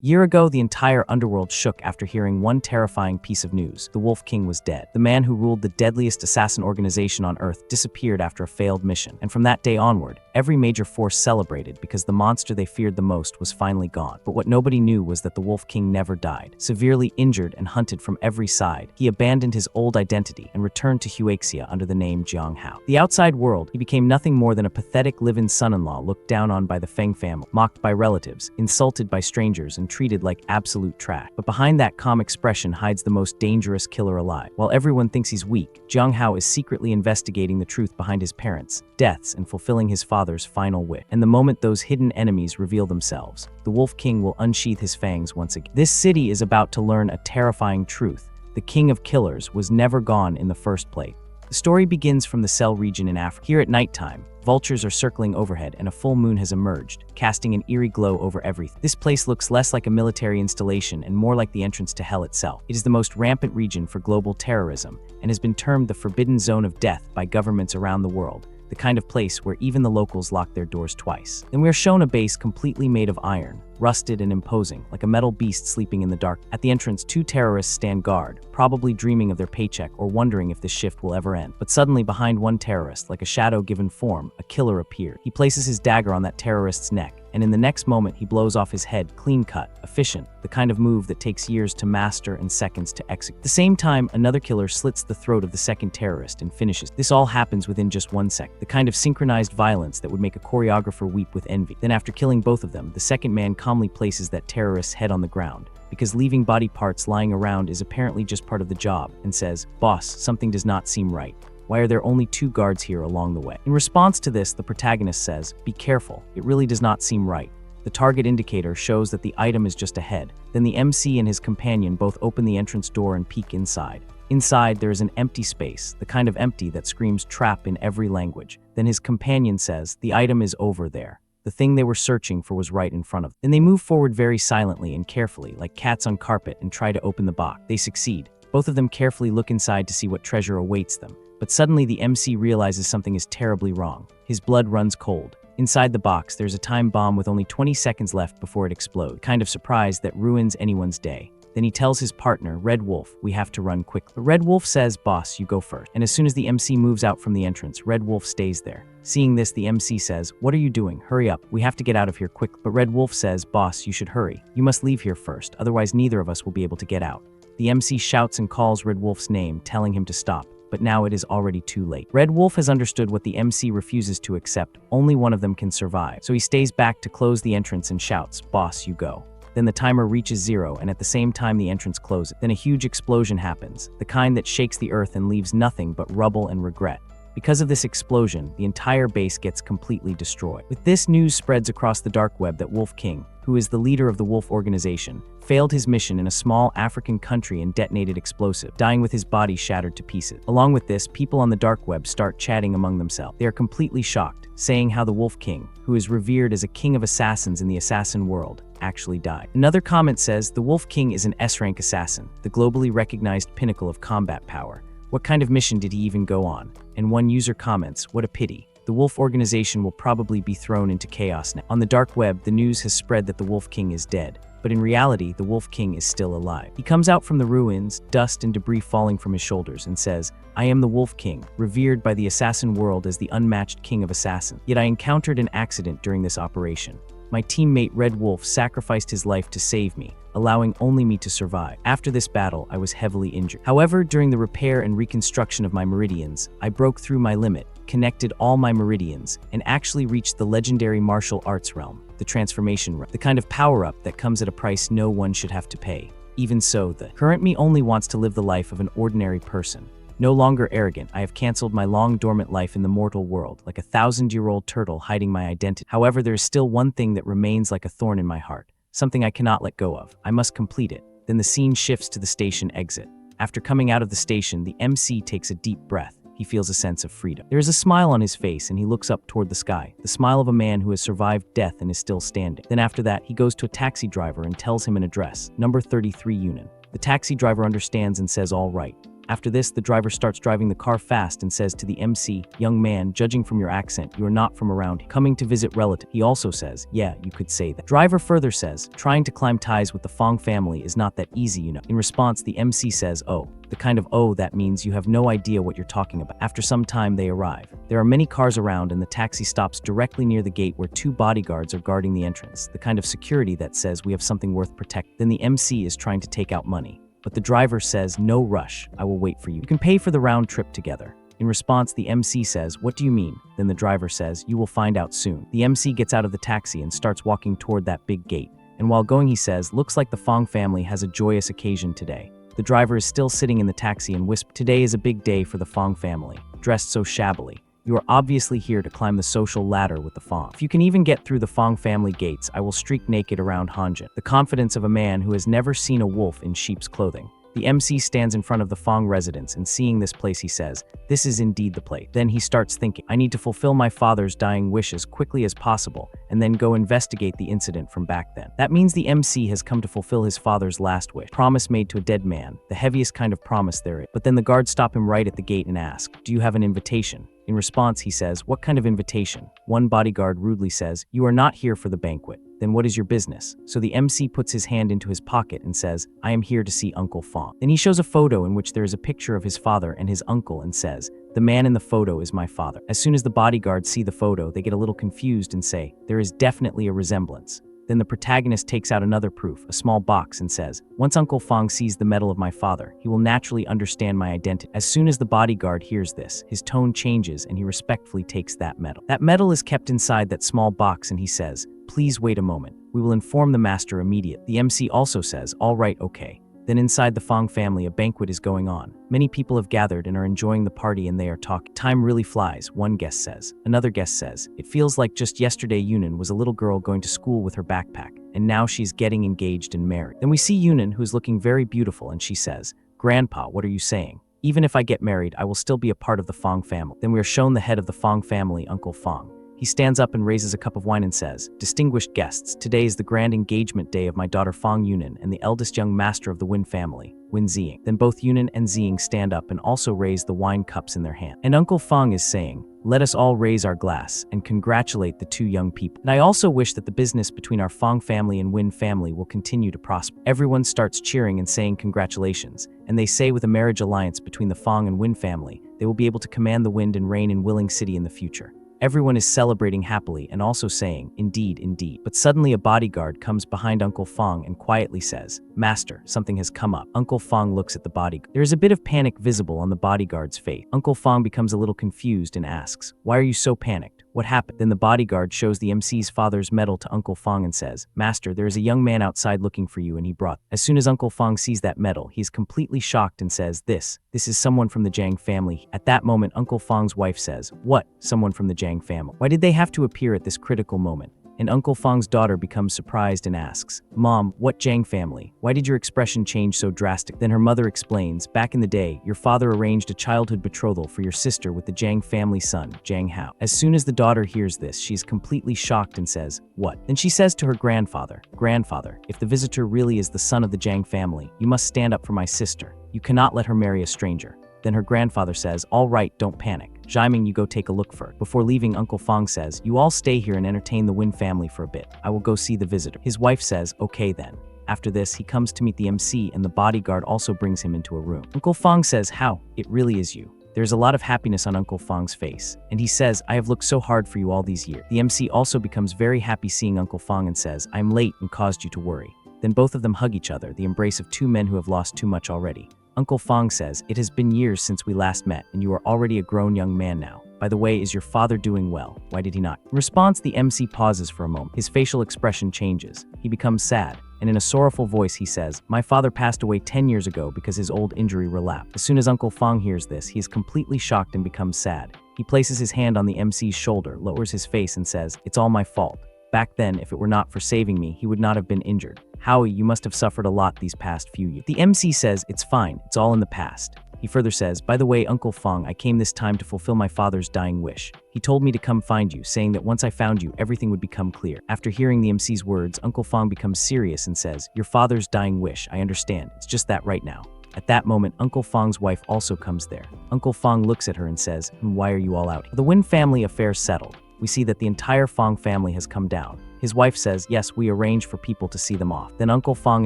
Year ago, the entire underworld shook after hearing one terrifying piece of news. The Wolf King was dead. The man who ruled the deadliest assassin organization on Earth disappeared after a failed mission. And from that day onward, every major force celebrated because the monster they feared the most was finally gone. But what nobody knew was that the Wolf King never died. Severely injured and hunted from every side, he abandoned his old identity and returned to Huaxia under the name Jiang Hao. The outside world, he became nothing more than a pathetic live-in son-in-law looked down on by the Feng family, mocked by relatives, insulted by strangers, and treated like absolute trash. But behind that calm expression hides the most dangerous killer alive. While everyone thinks he's weak, Jiang Hao is secretly investigating the truth behind his parents' deaths and fulfilling his father's final wish. And the moment those hidden enemies reveal themselves, the Wolf King will unsheath his fangs once again. This city is about to learn a terrifying truth. The king of killers was never gone in the first place. The story begins from the Cell region in Africa. Here at nighttime, vultures are circling overhead and a full moon has emerged, casting an eerie glow over everything. This place looks less like a military installation and more like the entrance to hell itself. It is the most rampant region for global terrorism and has been termed the forbidden zone of death by governments around the world, the kind of place where even the locals lock their doors twice. Then we are shown a base completely made of iron, rusted and imposing, like a metal beast sleeping in the dark. At the entrance, two terrorists stand guard, probably dreaming of their paycheck or wondering if this shift will ever end. But suddenly, behind one terrorist, like a shadow given form, a killer appears. He places his dagger on that terrorist's neck, and in the next moment, he blows off his head, clean-cut, efficient, the kind of move that takes years to master and seconds to execute. At the same time, another killer slits the throat of the second terrorist and finishes. This all happens within just 1 second, the kind of synchronized violence that would make a choreographer weep with envy. Then after killing both of them, the second man calmly places that terrorist's head on the ground, because leaving body parts lying around is apparently just part of the job, and says, "Boss, something does not seem right. Why are there only 2 guards here along the way?" In response to this, the protagonist says, "Be careful, it really does not seem right." The target indicator shows that the item is just ahead. Then the MC and his companion both open the entrance door and peek inside. Inside, there is an empty space, the kind of empty that screams trap in every language. Then his companion says, "The item is over there. The thing they were searching for was right in front of them." Then they move forward very silently and carefully, like cats on carpet, and try to open the box. They succeed. Both of them carefully look inside to see what treasure awaits them. But suddenly the MC realizes something is terribly wrong. His blood runs cold. Inside the box, there's a time bomb with only 20 seconds left before it explodes, kind of surprise that ruins anyone's day. Then he tells his partner, Red Wolf, "We have to run quickly." But Red Wolf says, "Boss, you go first." And as soon as the MC moves out from the entrance, Red Wolf stays there. Seeing this, the MC says, "What are you doing? Hurry up. We have to get out of here quick." But Red Wolf says, "Boss, you should hurry. You must leave here first, otherwise neither of us will be able to get out." The MC shouts and calls Red Wolf's name, telling him to stop. But now it is already too late. Red Wolf has understood what the MC refuses to accept. Only one of them can survive. So he stays back to close the entrance and shouts, "Boss, you go." Then the timer reaches 0, and at the same time the entrance closes. Then a huge explosion happens, the kind that shakes the earth and leaves nothing but rubble and regret. Because of this explosion, the entire base gets completely destroyed. With this, news spreads across the dark web that Wolf King, who is the leader of the Wolf organization, failed his mission in a small African country and detonated explosive, dying with his body shattered to pieces. Along with this, people on the dark web start chatting among themselves. They are completely shocked, saying how the Wolf King, who is revered as a king of assassins in the assassin world, actually died. Another comment says, "The Wolf King is an S-rank assassin, the globally recognized pinnacle of combat power. What kind of mission did he even go on?" And one user comments, "What a pity. The Wolf organization will probably be thrown into chaos now." On the dark web, the news has spread that the Wolf King is dead. But in reality, the Wolf King is still alive. He comes out from the ruins, dust and debris falling from his shoulders, and says, "I am the Wolf King, revered by the assassin world as the unmatched king of assassins. Yet I encountered an accident during this operation. My teammate Red Wolf sacrificed his life to save me, allowing only me to survive. After this battle, I was heavily injured. However, during the repair and reconstruction of my meridians, I broke through my limit, connected all my meridians, and actually reached the legendary martial arts realm, the transformation realm, the kind of power-up that comes at a price no one should have to pay. Even so, the current me only wants to live the life of an ordinary person. No longer arrogant, I have cancelled my long-dormant life in the mortal world, like a 1,000-year-old turtle hiding my identity. However, there is still one thing that remains like a thorn in my heart, something I cannot let go of. I must complete it." Then the scene shifts to the station exit. After coming out of the station, the MC takes a deep breath. He feels a sense of freedom. There is a smile on his face and he looks up toward the sky, the smile of a man who has survived death and is still standing. Then after that, he goes to a taxi driver and tells him an address, number 33 Union. The taxi driver understands and says, "All right." After this, the driver starts driving the car fast and says to the MC, young man, judging from your accent, you are not from around here. Coming to visit relative. He also says, yeah, you could say that. Driver further says, trying to climb ties with the Feng family is not that easy, you know. In response, the MC says, oh. The kind of oh that means you have no idea what you're talking about. After some time, they arrive. There are many cars around and the taxi stops directly near the gate where 2 bodyguards are guarding the entrance, the kind of security that says we have something worth protecting. Then the MC is trying to take out money. But the driver says, no rush, I will wait for you. You can pay for the round trip together. In response, the MC says, what do you mean? Then the driver says, you will find out soon. The MC gets out of the taxi and starts walking toward that big gate. And while going, he says, looks like the Feng family has a joyous occasion today. The driver is still sitting in the taxi and whispers, today is a big day for the Feng family, dressed so shabbily. You are obviously here to climb the social ladder with the Feng. If you can even get through the Feng family gates, I will streak naked around Hanjin. The confidence of a man who has never seen a wolf in sheep's clothing. The MC stands in front of the Feng residence and seeing this place he says, this is indeed the place. Then he starts thinking, I need to fulfill my father's dying wish as quickly as possible and then go investigate the incident from back then. That means the MC has come to fulfill his father's last wish, promise made to a dead man, the heaviest kind of promise there is. But then the guards stop him right at the gate and ask, do you have an invitation? In response, he says, what kind of invitation? One bodyguard rudely says, you are not here for the banquet. Then what is your business? So the MC puts his hand into his pocket and says, I am here to see Uncle Feng. Then he shows a photo in which there is a picture of his father and his uncle and says, the man in the photo is my father. As soon as the bodyguards see the photo, they get a little confused and say, there is definitely a resemblance. Then the protagonist takes out another proof, a small box, and says, once Uncle Feng sees the medal of my father, he will naturally understand my identity. As soon as the bodyguard hears this, his tone changes and he respectfully takes that medal. That medal is kept inside that small box and he says, please wait a moment. We will inform the master immediately. The MC also says, all right, okay. Then inside the Feng family, a banquet is going on. Many people have gathered and are enjoying the party and they are talking. Time really flies, one guest says. Another guest says, it feels like just yesterday Yunan was a little girl going to school with her backpack, and now she's getting engaged and married. Then we see Yunan, who is looking very beautiful, and she says, Grandpa, what are you saying? Even if I get married, I will still be a part of the Feng family. Then we are shown the head of the Feng family, Uncle Feng. He stands up and raises a cup of wine and says, distinguished guests, today is the grand engagement day of my daughter Feng Yunan and the eldest young master of the Wen family, Wen Ziying. Then both Yunan and Ziying stand up and also raise the wine cups in their hand. And Uncle Feng is saying, let us all raise our glass and congratulate the 2 young people. And I also wish that the business between our Feng family and Wen family will continue to prosper. Everyone starts cheering and saying congratulations, and they say with a marriage alliance between the Feng and Wen family, they will be able to command the wind and rain in Willing City in the future. Everyone is celebrating happily and also saying, indeed, indeed. But suddenly a bodyguard comes behind Uncle Feng and quietly says, Master, something has come up. Uncle Feng looks at the bodyguard. There is a bit of panic visible on the bodyguard's face. Uncle Feng becomes a little confused and asks, why are you so panicked? What happened? Then the bodyguard shows the MC's father's medal to Uncle Feng and says, Master, there is a young man outside looking for you and he brought. As soon as Uncle Feng sees that medal, he is completely shocked and says, This is someone from the Jiang family. At that moment, Uncle Feng's wife says, what? Someone from the Jiang family? Why did they have to appear at this critical moment? And Uncle Feng's daughter becomes surprised and asks, Mom, what Jiang family? Why did your expression change so drastic? Then her mother explains, back in the day, your father arranged a childhood betrothal for your sister with the Jiang family son, Jiang Hao. As soon as the daughter hears this, she's completely shocked and says, what? Then she says to her grandfather, Grandfather, if the visitor really is the son of the Jiang family, you must stand up for my sister. You cannot let her marry a stranger. Then her grandfather says, all right, don't panic. Jiaming, you go take a look for it. Before leaving, Uncle Feng says, you all stay here and entertain the Wen family for a bit. I will go see the visitor. His wife says, okay then. After this, he comes to meet the MC and the bodyguard also brings him into a room. Uncle Feng says, how? It really is you. There's a lot of happiness on Uncle Feng's face. And he says, I have looked so hard for you all these years. The MC also becomes very happy seeing Uncle Feng and says, I'm late and caused you to worry. Then both of them hug each other, the embrace of 2 men who have lost too much already. Uncle Feng says, it has been years since we last met, and you are already a grown young man now. By the way, is your father doing well? Why did he not? In response, the MC pauses for a moment. His facial expression changes. He becomes sad, and in a sorrowful voice he says, my father passed away 10 years ago because his old injury relapsed. As soon as Uncle Feng hears this, he is completely shocked and becomes sad. He places his hand on the MC's shoulder, lowers his face, and says, it's all my fault. Back then, if it were not for saving me, he would not have been injured. Howie, you must have suffered a lot these past few years. The MC says, it's fine, it's all in the past. He further says, by the way, Uncle Feng, I came this time to fulfill my father's dying wish. He told me to come find you, saying that once I found you, everything would become clear. After hearing the MC's words, Uncle Feng becomes serious and says, your father's dying wish, I understand, it's just that right now. At that moment, Uncle Feng's wife also comes there. Uncle Feng looks at her and says, "Why are you all out?" The Win family affair settled. We see that the entire Feng family has come down. His wife says, "Yes, we arranged for people to see them off." Then Uncle Feng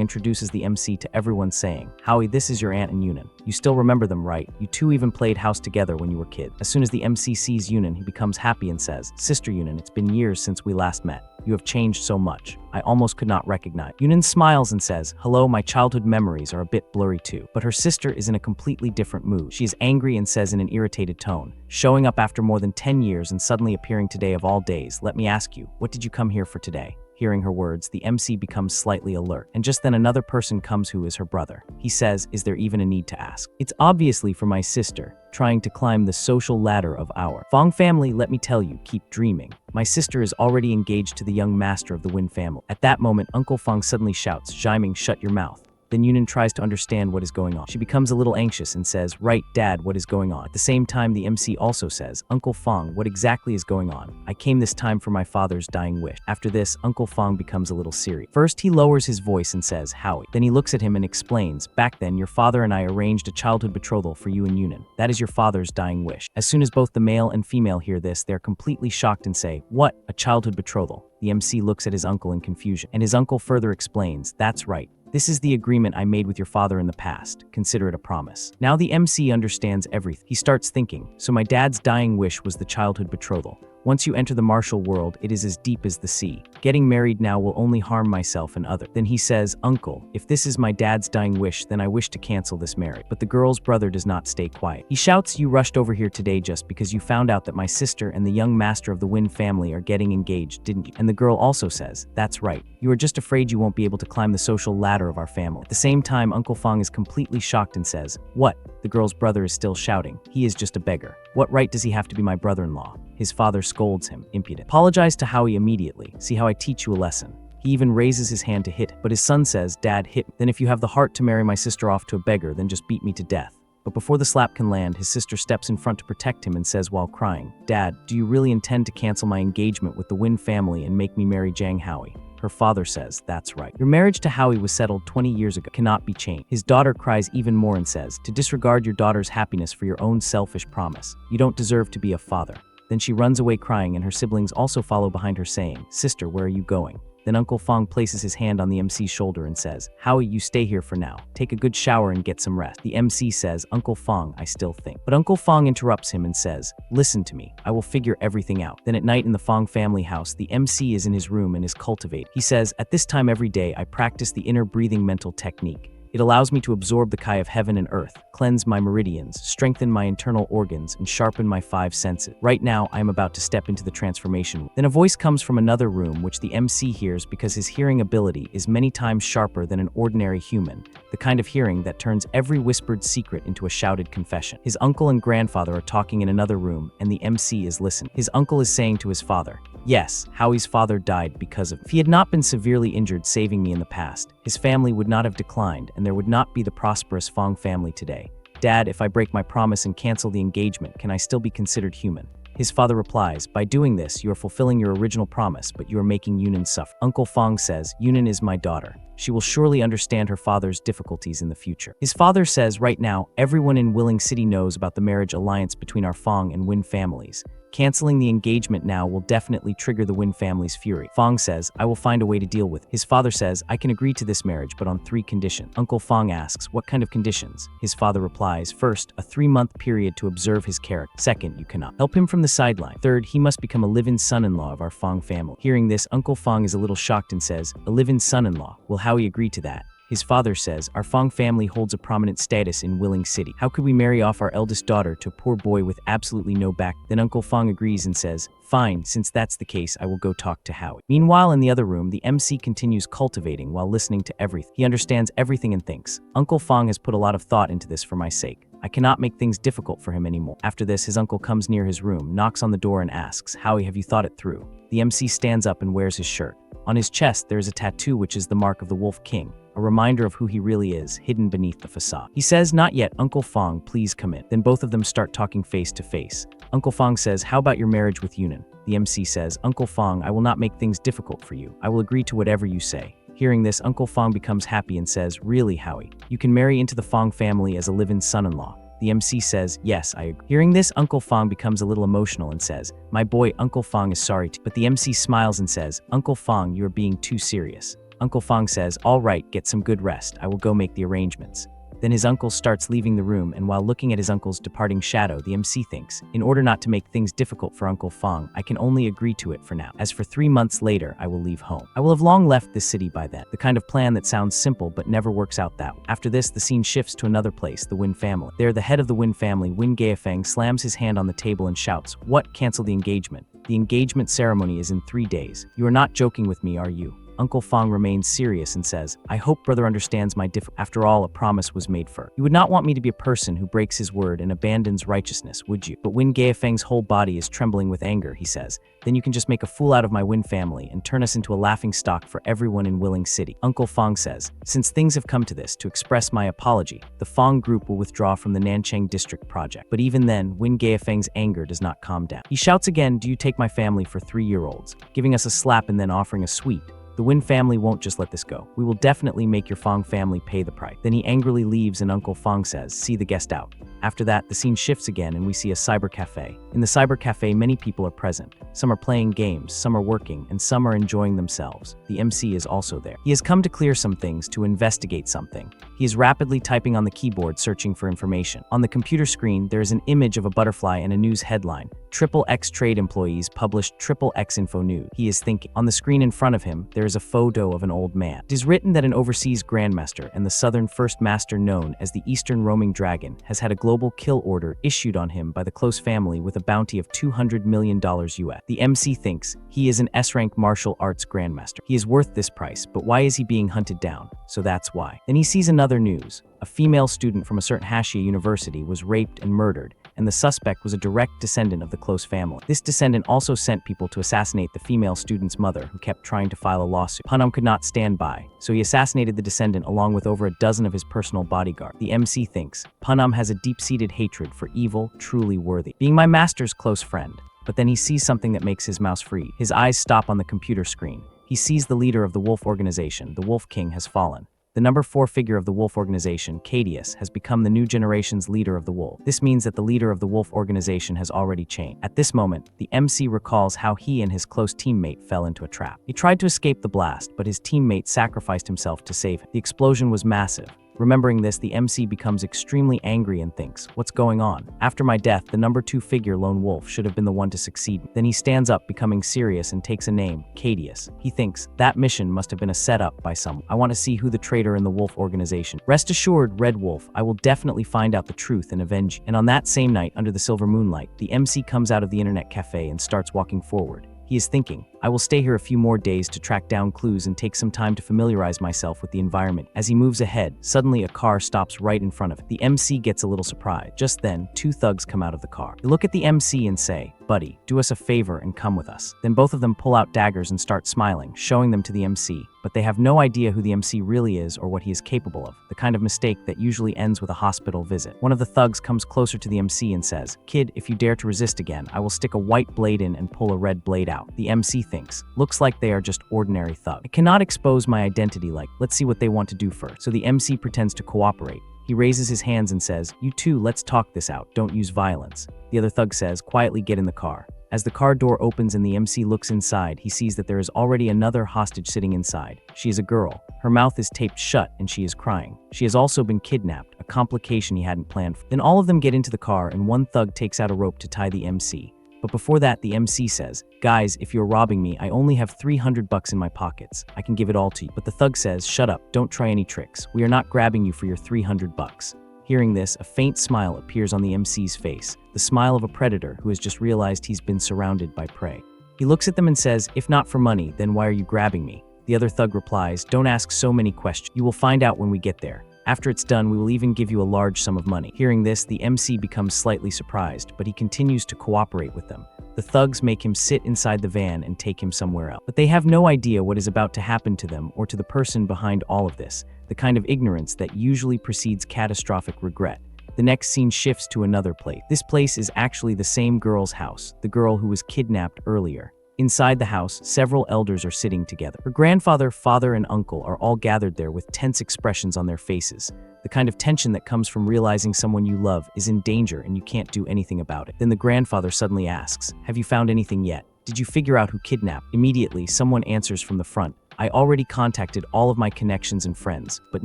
introduces the MC to everyone saying, "Howie, this is your aunt and Yunan. You still remember them, right? You two even played house together when you were kids." As soon as the MC sees Yunan, he becomes happy and says, "Sister Yunan, it's been years since we last met. You have changed so much. I almost could not recognize." Yunan smiles and says, "Hello, my childhood memories are a bit blurry too." But her sister is in a completely different mood. She is angry and says in an irritated tone, "Showing up after more than 10 years and suddenly appearing today of all days, let me ask you, what did you come here for today?" Hearing her words, the MC becomes slightly alert, and just then another person comes who is her brother. He says, "Is there even a need to ask? It's obviously for my sister, trying to climb the social ladder of our Feng family. Let me tell you, keep dreaming. My sister is already engaged to the young master of the Win family." At that moment, Uncle Feng suddenly shouts, "Jiming, shut your mouth." Then Yunan tries to understand what is going on. She becomes a little anxious and says, "Right, Dad, what is going on?" At the same time, the MC also says, "Uncle Feng, what exactly is going on? I came this time for my father's dying wish." After this, Uncle Feng becomes a little serious. First, he lowers his voice and says, "Howie." Then he looks at him and explains, "Back then, your father and I arranged a childhood betrothal for you and Yunan. That is your father's dying wish." As soon as both the male and female hear this, they're completely shocked and say, "What? A childhood betrothal?" The MC looks at his uncle in confusion, and his uncle further explains, "That's right. This is the agreement I made with your father in the past. Consider it a promise." Now the MC understands everything. He starts thinking, so my dad's dying wish was the childhood betrothal. Once you enter the martial world, it is as deep as the sea. Getting married now will only harm myself and others. Then he says, "Uncle, if this is my dad's dying wish, then I wish to cancel this marriage." But the girl's brother does not stay quiet. He shouts, "You rushed over here today just because you found out that my sister and the young master of the Win family are getting engaged, didn't you?" And the girl also says, "That's right. You are just afraid you won't be able to climb the social ladder of our family." At the same time, Uncle Feng is completely shocked and says, "What?" The girl's brother is still shouting, "He is just a beggar. What right does he have to be my brother-in-law?" His father scolds him, impudent. "Apologize to Howie immediately. See how I teach you a lesson." He even raises his hand to hit, but his son says, "Dad, hit me. Then if you have the heart to marry my sister off to a beggar, then just beat me to death." But before the slap can land, his sister steps in front to protect him and says while crying, "Dad, do you really intend to cancel my engagement with the Win family and make me marry Jiang Hao?" Her father says, "That's right. Your marriage to Howie was settled 20 years ago. Cannot be changed." His daughter cries even more and says, "To disregard your daughter's happiness for your own selfish promise. You don't deserve to be a father." Then she runs away crying, and her siblings also follow behind her saying, "Sister, where are you going?" Then Uncle Feng places his hand on the MC's shoulder and says, "Howie, you stay here for now. Take a good shower and get some rest." The MC says, "Uncle Feng, I still think." But Uncle Feng interrupts him and says, "Listen to me. I will figure everything out." Then at night in the Feng family house, the MC is in his room and is cultivated. He says, "At this time every day, I practice the inner breathing mental technique. It allows me to absorb the Kai of heaven and earth, cleanse my meridians, strengthen my internal organs, and sharpen my 5 senses. Right now, I am about to step into the transformation." Then a voice comes from another room, which the MC hears because his hearing ability is many times sharper than an ordinary human, the kind of hearing that turns every whispered secret into a shouted confession. His uncle and grandfather are talking in another room, and the MC is listening. His uncle is saying to his father, "Yes, Howie's father died because of. If he had not been severely injured saving me in the past, his family would not have declined and there would not be the prosperous Feng family today. Dad, if I break my promise and cancel the engagement, can I still be considered human?" His father replies, "By doing this, you are fulfilling your original promise, but you are making Yunan suffer." Uncle Feng says, "Yunan is my daughter. She will surely understand her father's difficulties in the future." His father says, "Right now, everyone in Willing City knows about the marriage alliance between our Feng and Win families. Canceling the engagement now will definitely trigger the Win family's fury." Feng says, "I will find a way to deal with it." His father says, "I can agree to this marriage, but on 3 conditions." Uncle Feng asks, "What kind of conditions?" His father replies, "First, a 3-month period to observe his character. Second, you cannot help him from the sideline. Third, he must become a live-in son-in-law of our Feng family." Hearing this, Uncle Feng is a little shocked and says, "A live-in son-in-law? Will Howie agree to that?" His father says, "Our Feng family holds a prominent status in Willing City. How could we marry off our eldest daughter to a poor boy with absolutely no back?" Then Uncle Feng agrees and says, "Fine, since that's the case, I will go talk to Howie." Meanwhile, in the other room, the MC continues cultivating while listening to everything. He understands everything and thinks, "Uncle Feng has put a lot of thought into this for my sake. I cannot make things difficult for him anymore." After this, his uncle comes near his room, knocks on the door and asks, "Howie, have you thought it through?" The MC stands up and wears his shirt. On his chest, there is a tattoo which is the mark of the Wolf King, a reminder of who he really is, hidden beneath the facade. He says, "Not yet, Uncle Feng, please come in." Then both of them start talking face to face. Uncle Feng says, "How about your marriage with Yunan?" The MC says, "Uncle Feng, I will not make things difficult for you. I will agree to whatever you say." Hearing this, Uncle Feng becomes happy and says, "Really, Howie? You can marry into the Feng family as a live-in son-in-law." The MC says, "Yes, I agree." Hearing this, Uncle Feng becomes a little emotional and says, "My boy, Uncle Feng is sorry too." But the MC smiles and says, "Uncle Feng, you are being too serious." Uncle Feng says, "All right, get some good rest. I will go make the arrangements." Then his uncle starts leaving the room, and while looking at his uncle's departing shadow, the MC thinks, in order not to make things difficult for Uncle Feng, I can only agree to it for now. As for 3 months later, I will leave home. I will have long left this city by then. The kind of plan that sounds simple but never works out that way. After this, the scene shifts to another place, the Win family. There, the head of the Win family, Win Feng, slams his hand on the table and shouts, "What? Cancel the engagement. The engagement ceremony is in 3 days. You are not joking with me, are you?" Uncle Feng remains serious and says, "I hope brother understands my After all, a promise was made for. You would not want me to be a person who breaks his word and abandons righteousness, would you?" But Win Feng's whole body is trembling with anger, he says. "Then you can just make a fool out of my Win family and turn us into a laughingstock for everyone in Willing City." Uncle Feng says, "Since things have come to this, to express my apology, the Feng group will withdraw from the Nanchang district project." But even then, Win Feng's anger does not calm down. He shouts again, "Do you take my family for 3-year-olds? Giving us a slap and then offering a sweet. The Win family won't just let this go. We will definitely make your Feng family pay the price." Then he angrily leaves and Uncle Feng says, "See the guest out." After that, the scene shifts again and we see a cyber cafe. In the cyber cafe, many people are present. Some are playing games, some are working, and some are enjoying themselves. The MC is also there. He has come to clear some things, to investigate something. He is rapidly typing on the keyboard, searching for information. On the computer screen, there is an image of a butterfly and a news headline. "XXX trade employees published XXX info news." He is thinking. On the screen in front of him, there is a photo of an old man. It is written that an overseas grandmaster and the southern first master known as the Eastern Roaming Dragon has had a global kill order issued on him by the close family with a bounty of $200 million US. The MC thinks he is an S-rank martial arts grandmaster. He is worth this price, but why is he being hunted down? So that's why. Then he sees another news. A female student from a certain Huaxia university was raped and murdered, and the suspect was a direct descendant of the close family. This descendant also sent people to assassinate the female student's mother, who kept trying to file a lawsuit. Panam could not stand by, so he assassinated the descendant along with over a dozen of his personal bodyguards. The MC thinks Panam has a deep-seated hatred for evil, truly worthy, being my master's close friend. But then he sees something that makes his mouse freeze. His eyes stop on the computer screen. He sees the leader of the Wolf organization, the Wolf King, has fallen. The number 4 figure of the Wolf organization, Cadius, has become the new generation's leader of the Wolf. This means that the leader of the Wolf organization has already changed. At this moment, the MC recalls how he and his close teammate fell into a trap. He tried to escape the blast, but his teammate sacrificed himself to save him. The explosion was massive. Remembering this, the MC becomes extremely angry and thinks, "What's going on? After my death, the number 2 figure, Lone Wolf, should have been the one to succeed." Then he stands up, becoming serious, and takes a name, Cadius. He thinks, "That mission must have been a setup by someone. I want to see who the traitor in the Wolf organization. Rest assured, Red Wolf, I will definitely find out the truth and avenge you." And on that same night, under the silver moonlight, the MC comes out of the internet cafe and starts walking forward. He is thinking, "I will stay here a few more days to track down clues and take some time to familiarize myself with the environment." As he moves ahead, suddenly a car stops right in front of him. The MC gets a little surprised. Just then, 2 thugs come out of the car. They look at the MC and say, "Buddy, do us a favor and come with us." Then both of them pull out daggers and start smiling, showing them to the MC. But they have no idea who the MC really is or what he is capable of, the kind of mistake that usually ends with a hospital visit. One of the thugs comes closer to the MC and says, "Kid, if you dare to resist again, I will stick a white blade in and pull a red blade out." The MC thinks, "Looks like they are just ordinary thugs. I cannot expose my identity let's see what they want to do first." So the MC pretends to cooperate. He raises his hands and says, "You two, let's talk this out. Don't use violence." The other thug says, "Quietly get in the car." As the car door opens and the MC looks inside, he sees that there is already another hostage sitting inside. She is a girl. Her mouth is taped shut and she is crying. She has also been kidnapped, a complication he hadn't planned for. Then all of them get into the car and one thug takes out a rope to tie the MC. But before that, the MC says, "Guys, if you're robbing me, I only have $300 in my pockets. I can give it all to you." But the thug says, "Shut up, don't try any tricks. We are not grabbing you for your $300. Hearing this, a faint smile appears on the MC's face, the smile of a predator who has just realized he's been surrounded by prey. He looks at them and says, "If not for money, then why are you grabbing me?" The other thug replies, "Don't ask so many questions. You will find out when we get there. After it's done, we will even give you a large sum of money." Hearing this, the MC becomes slightly surprised, but he continues to cooperate with them. The thugs make him sit inside the van and take him somewhere else. But they have no idea what is about to happen to them or to the person behind all of this, the kind of ignorance that usually precedes catastrophic regret. The next scene shifts to another place. This place is actually the same girl's house, the girl who was kidnapped earlier. Inside the house, several elders are sitting together. Her grandfather, father, and uncle are all gathered there with tense expressions on their faces. The kind of tension that comes from realizing someone you love is in danger and you can't do anything about it. Then the grandfather suddenly asks, "Have you found anything yet? Did you figure out who kidnapped?" Immediately, someone answers from the front, "I already contacted all of my connections and friends, but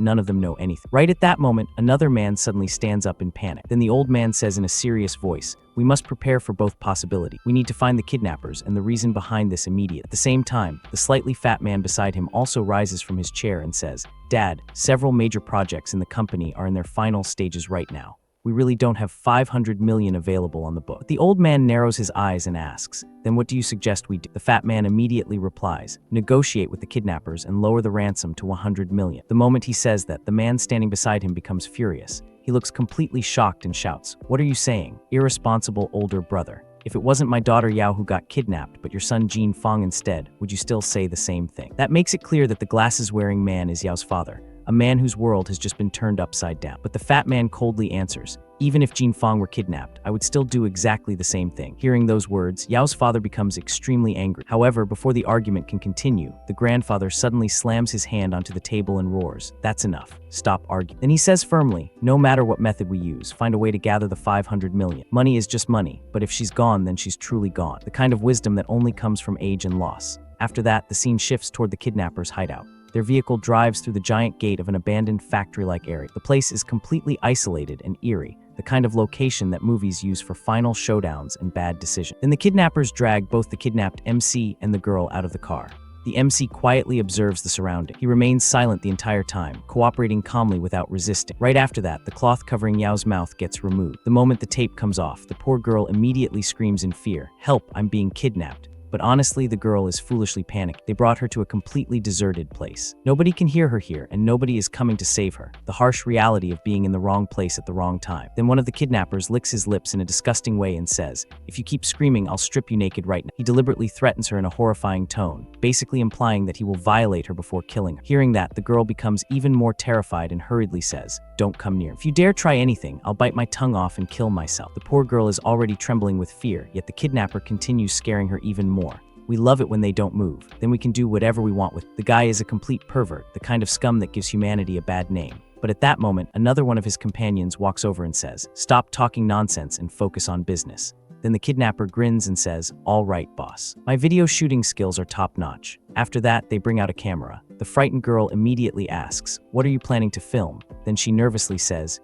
none of them know anything." Right at that moment, another man suddenly stands up in panic. Then the old man says in a serious voice, "We must prepare for both possibilities. We need to find the kidnappers and the reason behind this immediately." At the same time, the slightly fat man beside him also rises from his chair and says, "Dad, several major projects in the company are in their final stages right now. We really don't have 500 million available on the book." The old man narrows his eyes and asks, "Then what do you suggest we do?" The fat man immediately replies, "Negotiate with the kidnappers and lower the ransom to 100 million. The moment he says that, the man standing beside him becomes furious. He looks completely shocked and shouts, "What are you saying, irresponsible older brother? If it wasn't my daughter Yao who got kidnapped, but your son Feng instead, would you still say the same thing?" That makes it clear that the glasses-wearing man is Yao's father, a man whose world has just been turned upside down. But the fat man coldly answers, "Even if Feng were kidnapped, I would still do exactly the same thing." Hearing those words, Yao's father becomes extremely angry. However, before the argument can continue, the grandfather suddenly slams his hand onto the table and roars, "That's enough. Stop arguing." Then he says firmly, "No matter what method we use, find a way to gather the 500 million. Money is just money, but if she's gone, then she's truly gone." The kind of wisdom that only comes from age and loss. After that, the scene shifts toward the kidnappers' hideout. Their vehicle drives through the giant gate of an abandoned factory-like area. The place is completely isolated and eerie, the kind of location that movies use for final showdowns and bad decisions. Then the kidnappers drag both the kidnapped MC and the girl out of the car. The MC quietly observes the surrounding. He remains silent the entire time, cooperating calmly without resisting. Right after that, the cloth covering Yao's mouth gets removed. The moment the tape comes off, the poor girl immediately screams in fear, "Help, I'm being kidnapped." But honestly, the girl is foolishly panicked. They brought her to a completely deserted place. Nobody can hear her here, and nobody is coming to save her. The harsh reality of being in the wrong place at the wrong time. Then one of the kidnappers licks his lips in a disgusting way and says, "If you keep screaming, I'll strip you naked right now." He deliberately threatens her in a horrifying tone, basically implying that he will violate her before killing her. Hearing that, the girl becomes even more terrified and hurriedly says, "Don't come near. If you dare try anything, I'll bite my tongue off and kill myself." The poor girl is already trembling with fear, yet the kidnapper continues scaring her even more. We love it when they don't move. Then we can do whatever we want with. The guy is a complete pervert, the kind of scum that gives humanity a bad name. But at that moment, another one of his companions walks over and says, "Stop talking nonsense and focus on business." Then the kidnapper grins and says, "All right, boss. My video shooting skills are top-notch." After that, they bring out a camera. The frightened girl immediately asks, "What are you planning to film?" Then she nervously says,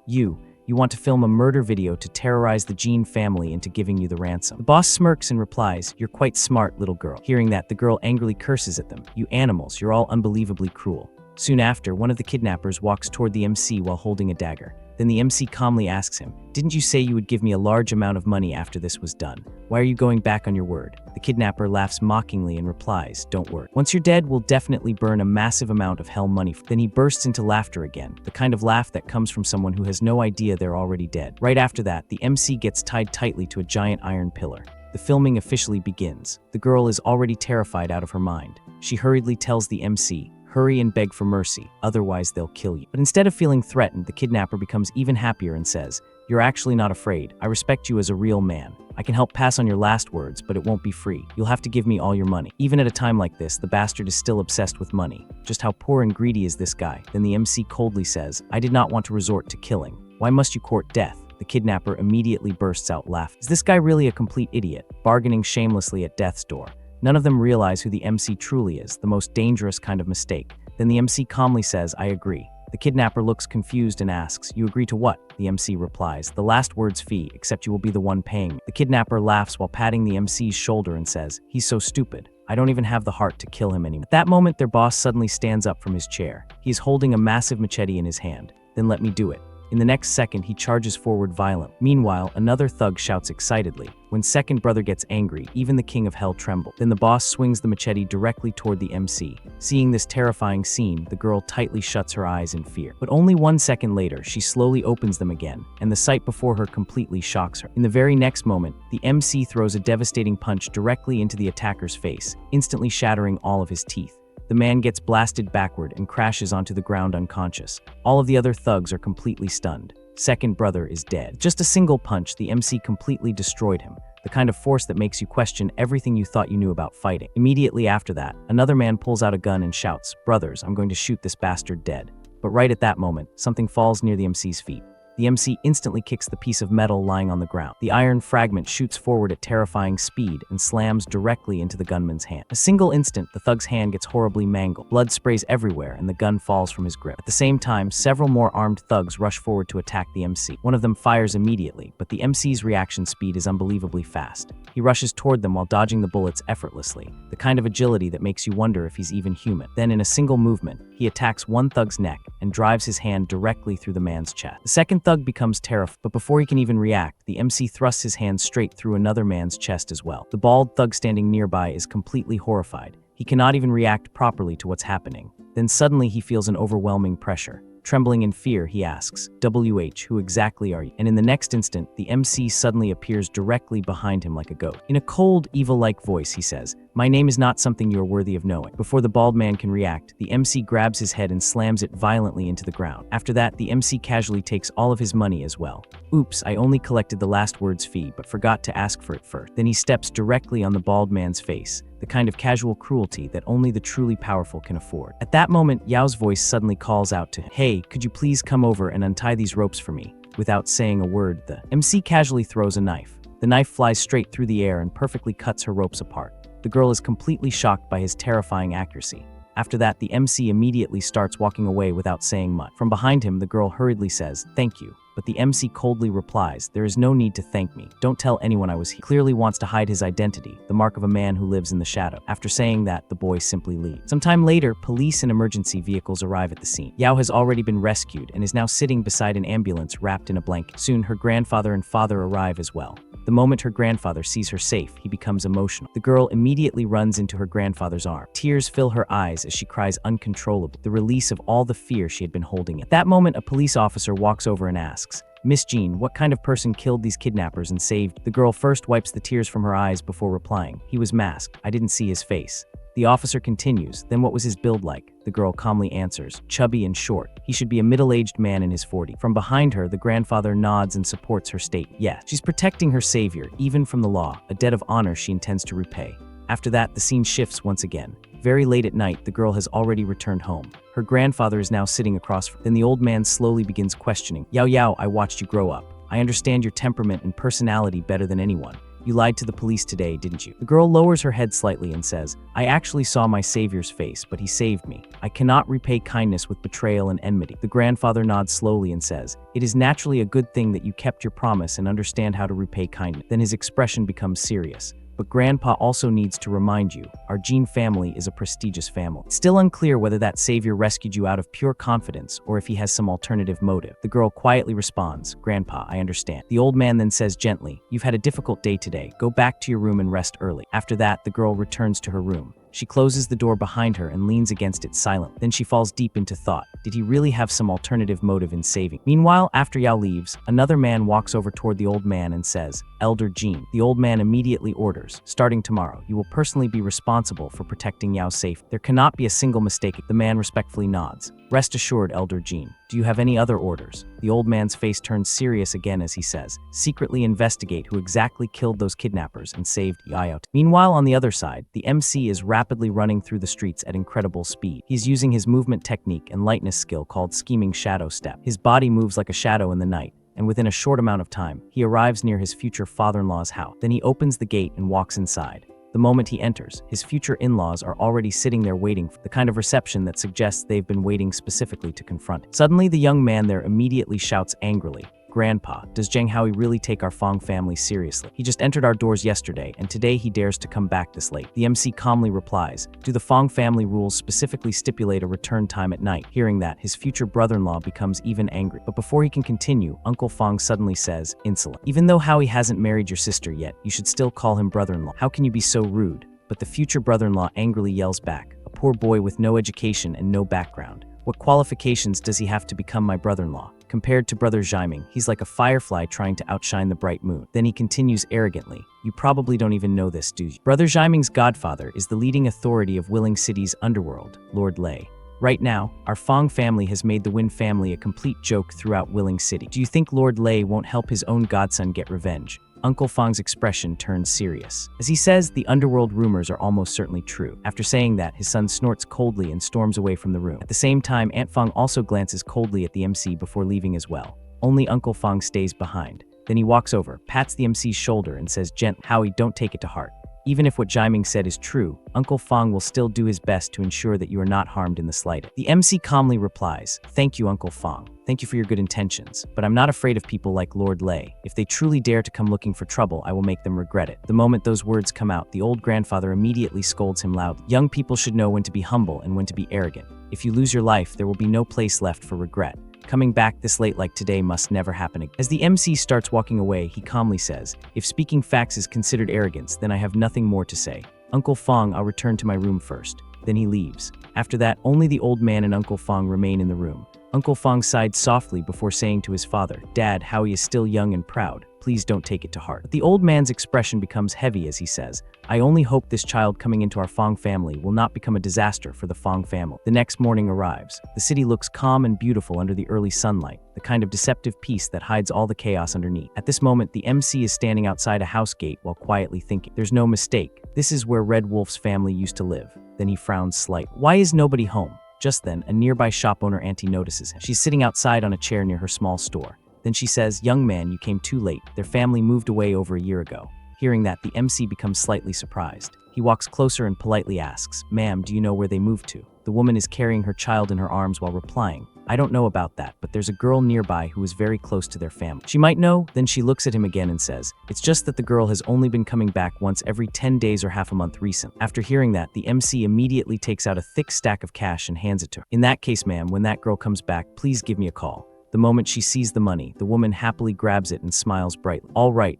You want to film a murder video to terrorize the Jiang family into giving you the ransom." The boss smirks and replies, "You're quite smart, little girl." Hearing that, the girl angrily curses at them. "You animals, you're all unbelievably cruel." Soon after, one of the kidnappers walks toward the MC while holding a dagger. Then the MC calmly asks him, "Didn't you say you would give me a large amount of money after this was done? Why are you going back on your word?" The kidnapper laughs mockingly and replies, "Don't worry. Once you're dead, we'll definitely burn a massive amount of hell money." Then he bursts into laughter again, the kind of laugh that comes from someone who has no idea they're already dead. Right after that, the MC gets tied tightly to a giant iron pillar. The filming officially begins. The girl is already terrified out of her mind. She hurriedly tells the MC, "Hurry and beg for mercy, otherwise they'll kill you." But instead of feeling threatened, the kidnapper becomes even happier and says, "You're actually not afraid. I respect you as a real man. I can help pass on your last words, but it won't be free. You'll have to give me all your money." Even at a time like this, the bastard is still obsessed with money. Just how poor and greedy is this guy? Then the MC coldly says, "I did not want to resort to killing. Why must you court death?" The kidnapper immediately bursts out laughing. Is this guy really a complete idiot, bargaining shamelessly at death's door? None of them realize who the MC truly is, the most dangerous kind of mistake. Then the MC calmly says, "I agree." The kidnapper looks confused and asks, "You agree to what?" The MC replies, "The last word's fee, except you will be the one paying me." The kidnapper laughs while patting the MC's shoulder and says, "He's so stupid. I don't even have the heart to kill him anymore." At that moment, their boss suddenly stands up from his chair. He is holding a massive machete in his hand. "Then let me do it." In the next second, he charges forward violently. Meanwhile, another thug shouts excitedly. When second brother gets angry, even the king of hell trembles. Then the boss swings the machete directly toward the MC. Seeing this terrifying scene, the girl tightly shuts her eyes in fear. But only 1 second later, she slowly opens them again, and the sight before her completely shocks her. In the very next moment, the MC throws a devastating punch directly into the attacker's face, instantly shattering all of his teeth. The man gets blasted backward and crashes onto the ground unconscious. All of the other thugs are completely stunned. Second brother is dead. Just a single punch, the MC completely destroyed him. the kind of force that makes you question everything you thought you knew about fighting. Immediately after that, another man pulls out a gun and shouts, "Brothers, I'm going to shoot this bastard dead." But right at that moment, something falls near the MC's feet. The MC instantly kicks the piece of metal lying on the ground. The iron fragment shoots forward at terrifying speed and slams directly into the gunman's hand. A single instant, the thug's hand gets horribly mangled. Blood sprays everywhere and the gun falls from his grip. At the same time, several more armed thugs rush forward to attack the MC. One of them fires immediately, but the MC's reaction speed is unbelievably fast. He rushes toward them while dodging the bullets effortlessly, the kind of agility that makes you wonder if he's even human. Then in a single movement, he attacks one thug's neck and drives his hand directly through the man's chest. The second thug becomes terrified, but before he can even react, the MC thrusts his hand straight through another man's chest as well. The bald thug standing nearby is completely horrified. He cannot even react properly to what's happening. Then suddenly he feels an overwhelming pressure. Trembling in fear, he asks, "WH, who exactly are you?" And in the next instant, the MC suddenly appears directly behind him like a ghost. In a cold, evil-like voice, he says, "My name is not something you are worthy of knowing." Before the bald man can react, the MC grabs his head and slams it violently into the ground. After that, the MC casually takes all of his money as well. "Oops, I only collected the last word's fee, but forgot to ask for it first." Then he steps directly on the bald man's face, the kind of casual cruelty that only the truly powerful can afford. At that moment, Yao's voice suddenly calls out to him, "Hey, could you please come over and untie these ropes for me?" Without saying a word, the MC casually throws a knife. The knife flies straight through the air and perfectly cuts her ropes apart. The girl is completely shocked by his terrifying accuracy. After that, the MC immediately starts walking away without saying much. From behind him, the girl hurriedly says, "Thank you." But the MC coldly replies, "There is no need to thank me. Don't tell anyone I was here." He clearly wants to hide his identity, the mark of a man who lives in the shadow. After saying that, the boy simply leaves. Sometime later, police and emergency vehicles arrive at the scene. Yao has already been rescued and is now sitting beside an ambulance wrapped in a blanket. Soon, her grandfather and father arrive as well. The moment her grandfather sees her safe, he becomes emotional. The girl immediately runs into her grandfather's arm. Tears fill her eyes as she cries uncontrollably, the release of all the fear she had been holding in. At that moment, a police officer walks over and asks, "Miss Jean, what kind of person killed these kidnappers and saved?" The girl first wipes the tears from her eyes before replying, "He was masked. I didn't see his face." The officer continues, "Then what was his build like?" The girl calmly answers, "Chubby and short. He should be a middle-aged man in his 40s. From behind her, the grandfather nods and supports her statement. Yes, she's protecting her savior, even from the law, a debt of honor she intends to repay. After that, the scene shifts once again. Very late at night, the girl has already returned home. Her grandfather is now sitting across from her. Then the old man slowly begins questioning, "Yao Yao, I watched you grow up. I understand your temperament and personality better than anyone. You lied to the police today, didn't you?" The girl lowers her head slightly and says, "I actually saw my savior's face, but he saved me. I cannot repay kindness with betrayal and enmity." The grandfather nods slowly and says, "It is naturally a good thing that you kept your promise and understand how to repay kindness." Then his expression becomes serious. "But Grandpa also needs to remind you, our Jean family is a prestigious family." It's still unclear whether that savior rescued you out of pure confidence or if he has some alternative motive. The girl quietly responds, "Grandpa, I understand." The old man then says gently, "You've had a difficult day today. Go back to your room and rest early." After that, the girl returns to her room. She closes the door behind her and leans against it silently. Then she falls deep into thought. Did he really have some alternative motive in saving? Meanwhile, after Yao leaves, another man walks over toward the old man and says, "Elder Jean." The old man immediately orders, "Starting tomorrow, you will personally be responsible for protecting Yao's safety. There cannot be a single mistake." The man respectfully nods. "Rest assured, Elder Jean. Do you have any other orders?" The old man's face turns serious again as he says, "Secretly investigate who exactly killed those kidnappers and saved Yao." Meanwhile, on the other side, the MC is rapidly running through the streets at incredible speed. He's using his movement technique and lightness skill called Scheming Shadow Step. His body moves like a shadow in the night, and within a short amount of time, he arrives near his future father-in-law's house. Then he opens the gate and walks inside. The moment he enters, his future in-laws are already sitting there waiting for the kind of reception that suggests they've been waiting specifically to confront him. Suddenly, the young man there immediately shouts angrily, "Grandpa, does Jiang Hao really take our Feng family seriously? He just entered our doors yesterday, and today he dares to come back this late." The MC calmly replies, "Do the Feng family rules specifically stipulate a return time at night?" Hearing that, his future brother-in-law becomes even angry. But before he can continue, Uncle Feng suddenly says, "Insolent. Even though Howie hasn't married your sister yet, you should still call him brother-in-law. How can you be so rude?" But the future brother-in-law angrily yells back, "A poor boy with no education and no background. What qualifications does he have to become my brother-in-law? Compared to Brother Jaiming, he's like a firefly trying to outshine the bright moon." Then he continues arrogantly, "You probably don't even know this, do you? Brother Jaiming's godfather is the leading authority of Willing City's underworld, Lord Lei. Right now, our Feng family has made the Win family a complete joke throughout Willing City. Do you think Lord Lei won't help his own godson get revenge?" Uncle Feng's expression turns serious. As he says, the underworld rumors are almost certainly true. After saying that, his son snorts coldly and storms away from the room. At the same time, Aunt Feng also glances coldly at the MC before leaving as well. Only Uncle Feng stays behind. Then he walks over, pats the MC's shoulder and says gently, "Howie, don't take it to heart. Even if what Jiaming said is true, Uncle Feng will still do his best to ensure that you are not harmed in the slightest." The MC calmly replies, "Thank you, Uncle Feng. Thank you for your good intentions, but I'm not afraid of people like Lord Lei. If they truly dare to come looking for trouble, I will make them regret it." The moment those words come out, the old grandfather immediately scolds him loudly. Young people should know when to be humble and when to be arrogant. If you lose your life, there will be no place left for regret. Coming back this late like today must never happen again. As the MC starts walking away, he calmly says, "If speaking facts is considered arrogance, then I have nothing more to say. Uncle Feng, I'll return to my room first." Then he leaves. After that, only the old man and Uncle Feng remain in the room. Uncle Feng sighed softly before saying to his father, "Dad, Howie is still young and proud. Please don't take it to heart." But the old man's expression becomes heavy as he says, "I only hope this child coming into our Feng family will not become a disaster for the Feng family." The next morning arrives. The city looks calm and beautiful under the early sunlight, the kind of deceptive peace that hides all the chaos underneath. At this moment, the MC is standing outside a house gate while quietly thinking. There's no mistake. This is where Red Wolf's family used to live. Then he frowns slightly. Why is nobody home? Just then, a nearby shop owner auntie notices him. She's sitting outside on a chair near her small store. Then she says, "Young man, you came too late. Their family moved away over a year ago." Hearing that, the MC becomes slightly surprised. He walks closer and politely asks, "Ma'am, do you know where they moved to?" The woman is carrying her child in her arms while replying, "I don't know about that, but there's a girl nearby who is very close to their family. She might know." Then she looks at him again and says, "It's just that the girl has only been coming back once every 10 days or half a month recent." After hearing that, the MC immediately takes out a thick stack of cash and hands it to her. "In that case, ma'am, when that girl comes back, please give me a call." The moment she sees the money, the woman happily grabs it and smiles brightly. All right,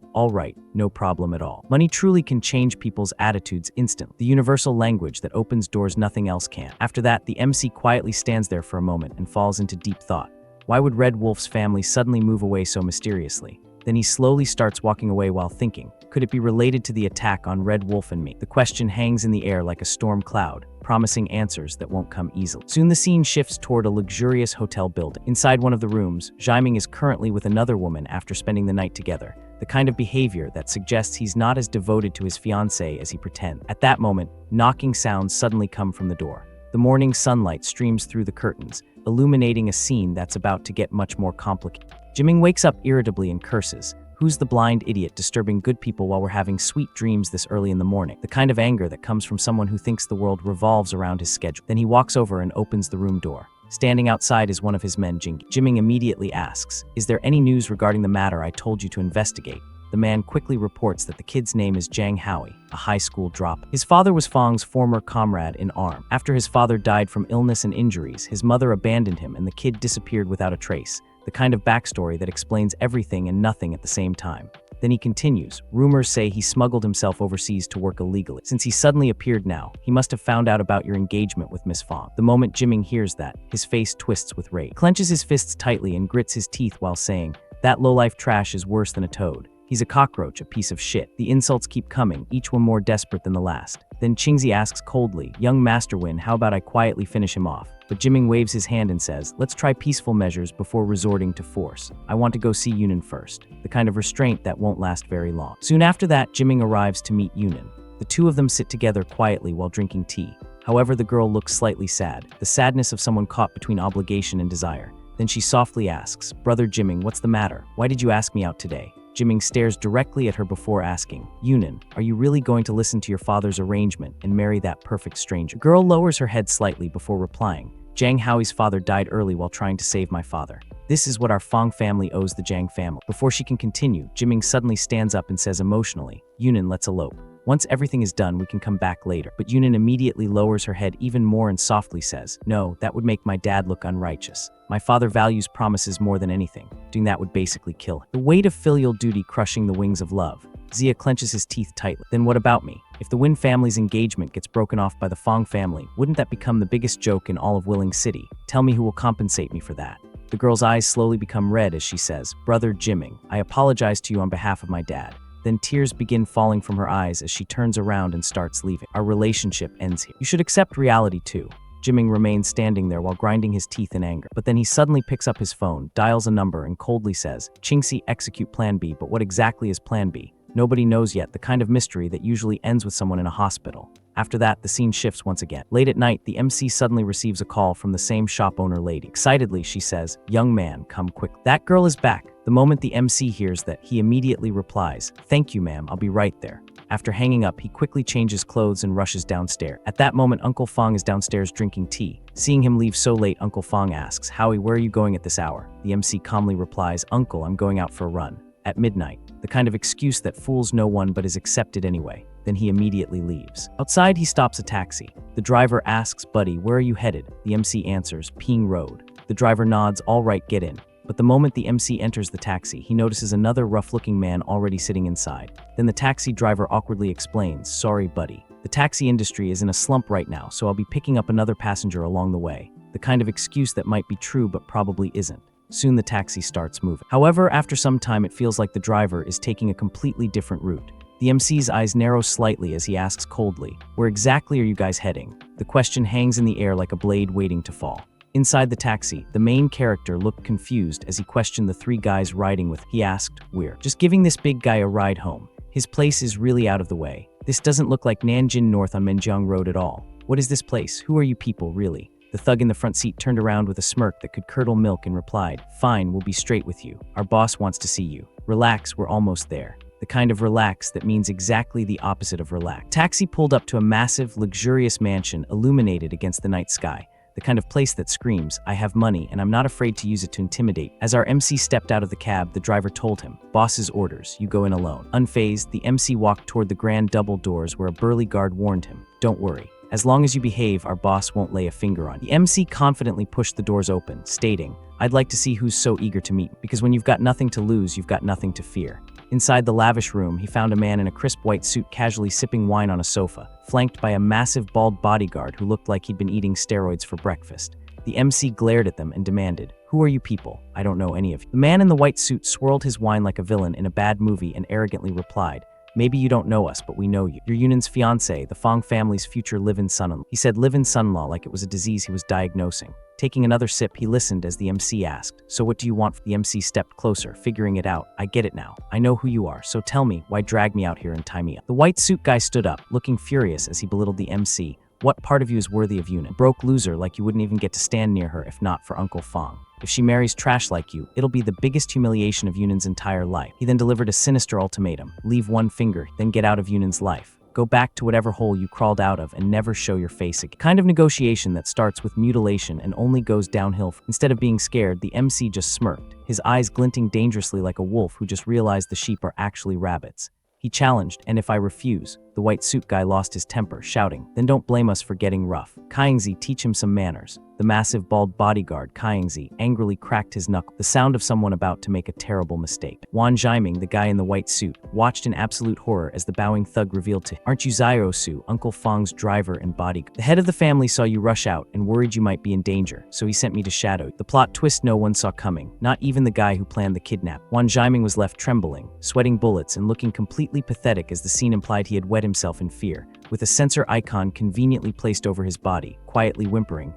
no problem at all." Money truly can change people's attitudes instantly. The universal language that opens doors nothing else can. After that, the MC quietly stands there for a moment and falls into deep thought. Why would Red Wolf's family suddenly move away so mysteriously? Then he slowly starts walking away while thinking, could it be related to the attack on Red Wolf and me? The question hangs in the air like a storm cloud, promising answers that won't come easily. Soon the scene shifts toward a luxurious hotel building. Inside one of the rooms, Jiaming is currently with another woman after spending the night together, the kind of behavior that suggests he's not as devoted to his fiancée as he pretends. At that moment, knocking sounds suddenly come from the door. The morning sunlight streams through the curtains, illuminating a scene that's about to get much more complicated. Jiaming wakes up irritably and curses. Who's the blind idiot disturbing good people while we're having sweet dreams this early in the morning? The kind of anger that comes from someone who thinks the world revolves around his schedule. Then he walks over and opens the room door. Standing outside is one of his men, Jing. Jiaming immediately asks, "Is there any news regarding the matter I told you to investigate?" The man quickly reports that the kid's name is Jiang Hao, a high school dropout. His father was Feng's former comrade in arms. After his father died from illness and injuries, his mother abandoned him and the kid disappeared without a trace. The kind of backstory that explains everything and nothing at the same time. Then he continues, "Rumors say he smuggled himself overseas to work illegally. Since he suddenly appeared now, he must have found out about your engagement with Miss Feng." The moment Jiaming hears that, his face twists with rage. He clenches his fists tightly and grits his teeth while saying, "That lowlife trash is worse than a toad. He's a cockroach, a piece of shit." The insults keep coming, each one more desperate than the last. Then Qingzi asks coldly, "Young Master Win, how about I quietly finish him off?" But Jiaming waves his hand and says, "Let's try peaceful measures before resorting to force. I want to go see Yunan first." The kind of restraint that won't last very long. Soon after that, Jiaming arrives to meet Yunan. The two of them sit together quietly while drinking tea. However, the girl looks slightly sad, the sadness of someone caught between obligation and desire. Then she softly asks, "Brother Jiaming, what's the matter? Why did you ask me out today?" Jiaming stares directly at her before asking, "Yunan, are you really going to listen to your father's arrangement and marry that perfect stranger?" The girl lowers her head slightly before replying, "Jiang Hao's father died early while trying to save my father. This is what our Feng family owes the Jiang family." Before she can continue, Jiaming suddenly stands up and says emotionally, "Yunan, let's elope. Once everything is done, we can come back later." But Yunan immediately lowers her head even more and softly says, "No, that would make my dad look unrighteous. My father values promises more than anything. Doing that would basically kill him." The weight of filial duty crushing the wings of love. Zia clenches his teeth tightly. "Then what about me? If the Win family's engagement gets broken off by the Feng family, wouldn't that become the biggest joke in all of Willing City? Tell me who will compensate me for that." The girl's eyes slowly become red as she says, "Brother Jiaming, I apologize to you on behalf of my dad." Then tears begin falling from her eyes as she turns around and starts leaving. "Our relationship ends here. You should accept reality too." Jiaming remains standing there while grinding his teeth in anger. But then he suddenly picks up his phone, dials a number, and coldly says, "Qingxi, execute Plan B." But what exactly is Plan B? Nobody knows yet, the kind of mystery that usually ends with someone in a hospital. After that, the scene shifts once again. Late at night, the MC suddenly receives a call from the same shop owner lady. Excitedly, she says, "Young man, come quick. That girl is back." The moment the MC hears that, he immediately replies, "Thank you, ma'am, I'll be right there." After hanging up, he quickly changes clothes and rushes downstairs. At that moment, Uncle Feng is downstairs drinking tea. Seeing him leave so late, Uncle Feng asks, "Howie, where are you going at this hour?" The MC calmly replies, "Uncle, I'm going out for a run." At midnight, the kind of excuse that fools no one but is accepted anyway. Then he immediately leaves. Outside, he stops a taxi. The driver asks, "Buddy, where are you headed?" The MC answers, "Ping Road." The driver nods, "All right, get in." But the moment the MC enters the taxi, he notices another rough-looking man already sitting inside. Then the taxi driver awkwardly explains, "Sorry, buddy. The taxi industry is in a slump right now, so I'll be picking up another passenger along the way." The kind of excuse that might be true but probably isn't. Soon the taxi starts moving. However, after some time, it feels like the driver is taking a completely different route. The MC's eyes narrow slightly as he asks coldly, "Where exactly are you guys heading?" The question hangs in the air like a blade waiting to fall. Inside the taxi, the main character looked confused as he questioned the three guys riding with him. He asked, "We're just giving this big guy a ride home. His place is really out of the way. This doesn't look like Nanjing North on Menjiang Road at all. What is this place? Who are you people, really?" The thug in the front seat turned around with a smirk that could curdle milk and replied, "Fine, we'll be straight with you. Our boss wants to see you. Relax, we're almost there." The kind of relax that means exactly the opposite of relax. Taxi pulled up to a massive, luxurious mansion illuminated against the night sky. The kind of place that screams, "I have money and I'm not afraid to use it to intimidate." As our MC stepped out of the cab, the driver told him, "Boss's orders, you go in alone." Unfazed, the MC walked toward the grand double doors where a burly guard warned him, "Don't worry. As long as you behave, our boss won't lay a finger on you." The MC confidently pushed the doors open, stating, "I'd like to see who's so eager to meet, because when you've got nothing to lose, you've got nothing to fear." Inside the lavish room, he found a man in a crisp white suit casually sipping wine on a sofa, flanked by a massive bald bodyguard who looked like he'd been eating steroids for breakfast. The MC glared at them and demanded, "Who are you people? I don't know any of you." The man in the white suit swirled his wine like a villain in a bad movie and arrogantly replied, "Maybe you don't know us, but we know you. You're Yunan's fiance, the Feng family's future live-in son-in-law." He said live-in son-in-law like it was a disease he was diagnosing. Taking another sip, he listened as the MC asked, "So what do you want?" The MC stepped closer, figuring it out. "I get it now. I know who you are, so tell me, why drag me out here and tie me up?" The white suit guy stood up, looking furious as he belittled the MC. "What part of you is worthy of Yunan? Broke loser like you wouldn't even get to stand near her if not for Uncle Feng. If she marries trash like you, it'll be the biggest humiliation of Yunan's entire life." He then delivered a sinister ultimatum. "Leave one finger, then get out of Yunan's life. Go back to whatever hole you crawled out of and never show your face again." Kind of negotiation that starts with mutilation and only goes downhill. Instead of being scared, the MC just smirked, his eyes glinting dangerously like a wolf who just realized the sheep are actually rabbits. He challenged, "And if I refuse?" The white suit guy lost his temper, shouting, "Then don't blame us for getting rough. Kaingzi, teach him some manners." The massive bald bodyguard, Kaingzi, angrily cracked his knuckle, the sound of someone about to make a terrible mistake. Wan Jiming, the guy in the white suit, watched in absolute horror as the bowing thug revealed to him, "Aren't you Zairosu, Uncle Feng's driver and bodyguard? The head of the family saw you rush out and worried you might be in danger, so he sent me to shadow you." The plot twist no one saw coming, not even the guy who planned the kidnap. Wan Jiming was left trembling, sweating bullets and looking completely pathetic as the scene implied he had wet himself in fear, with a sensor icon conveniently placed over his body, quietly whimpering,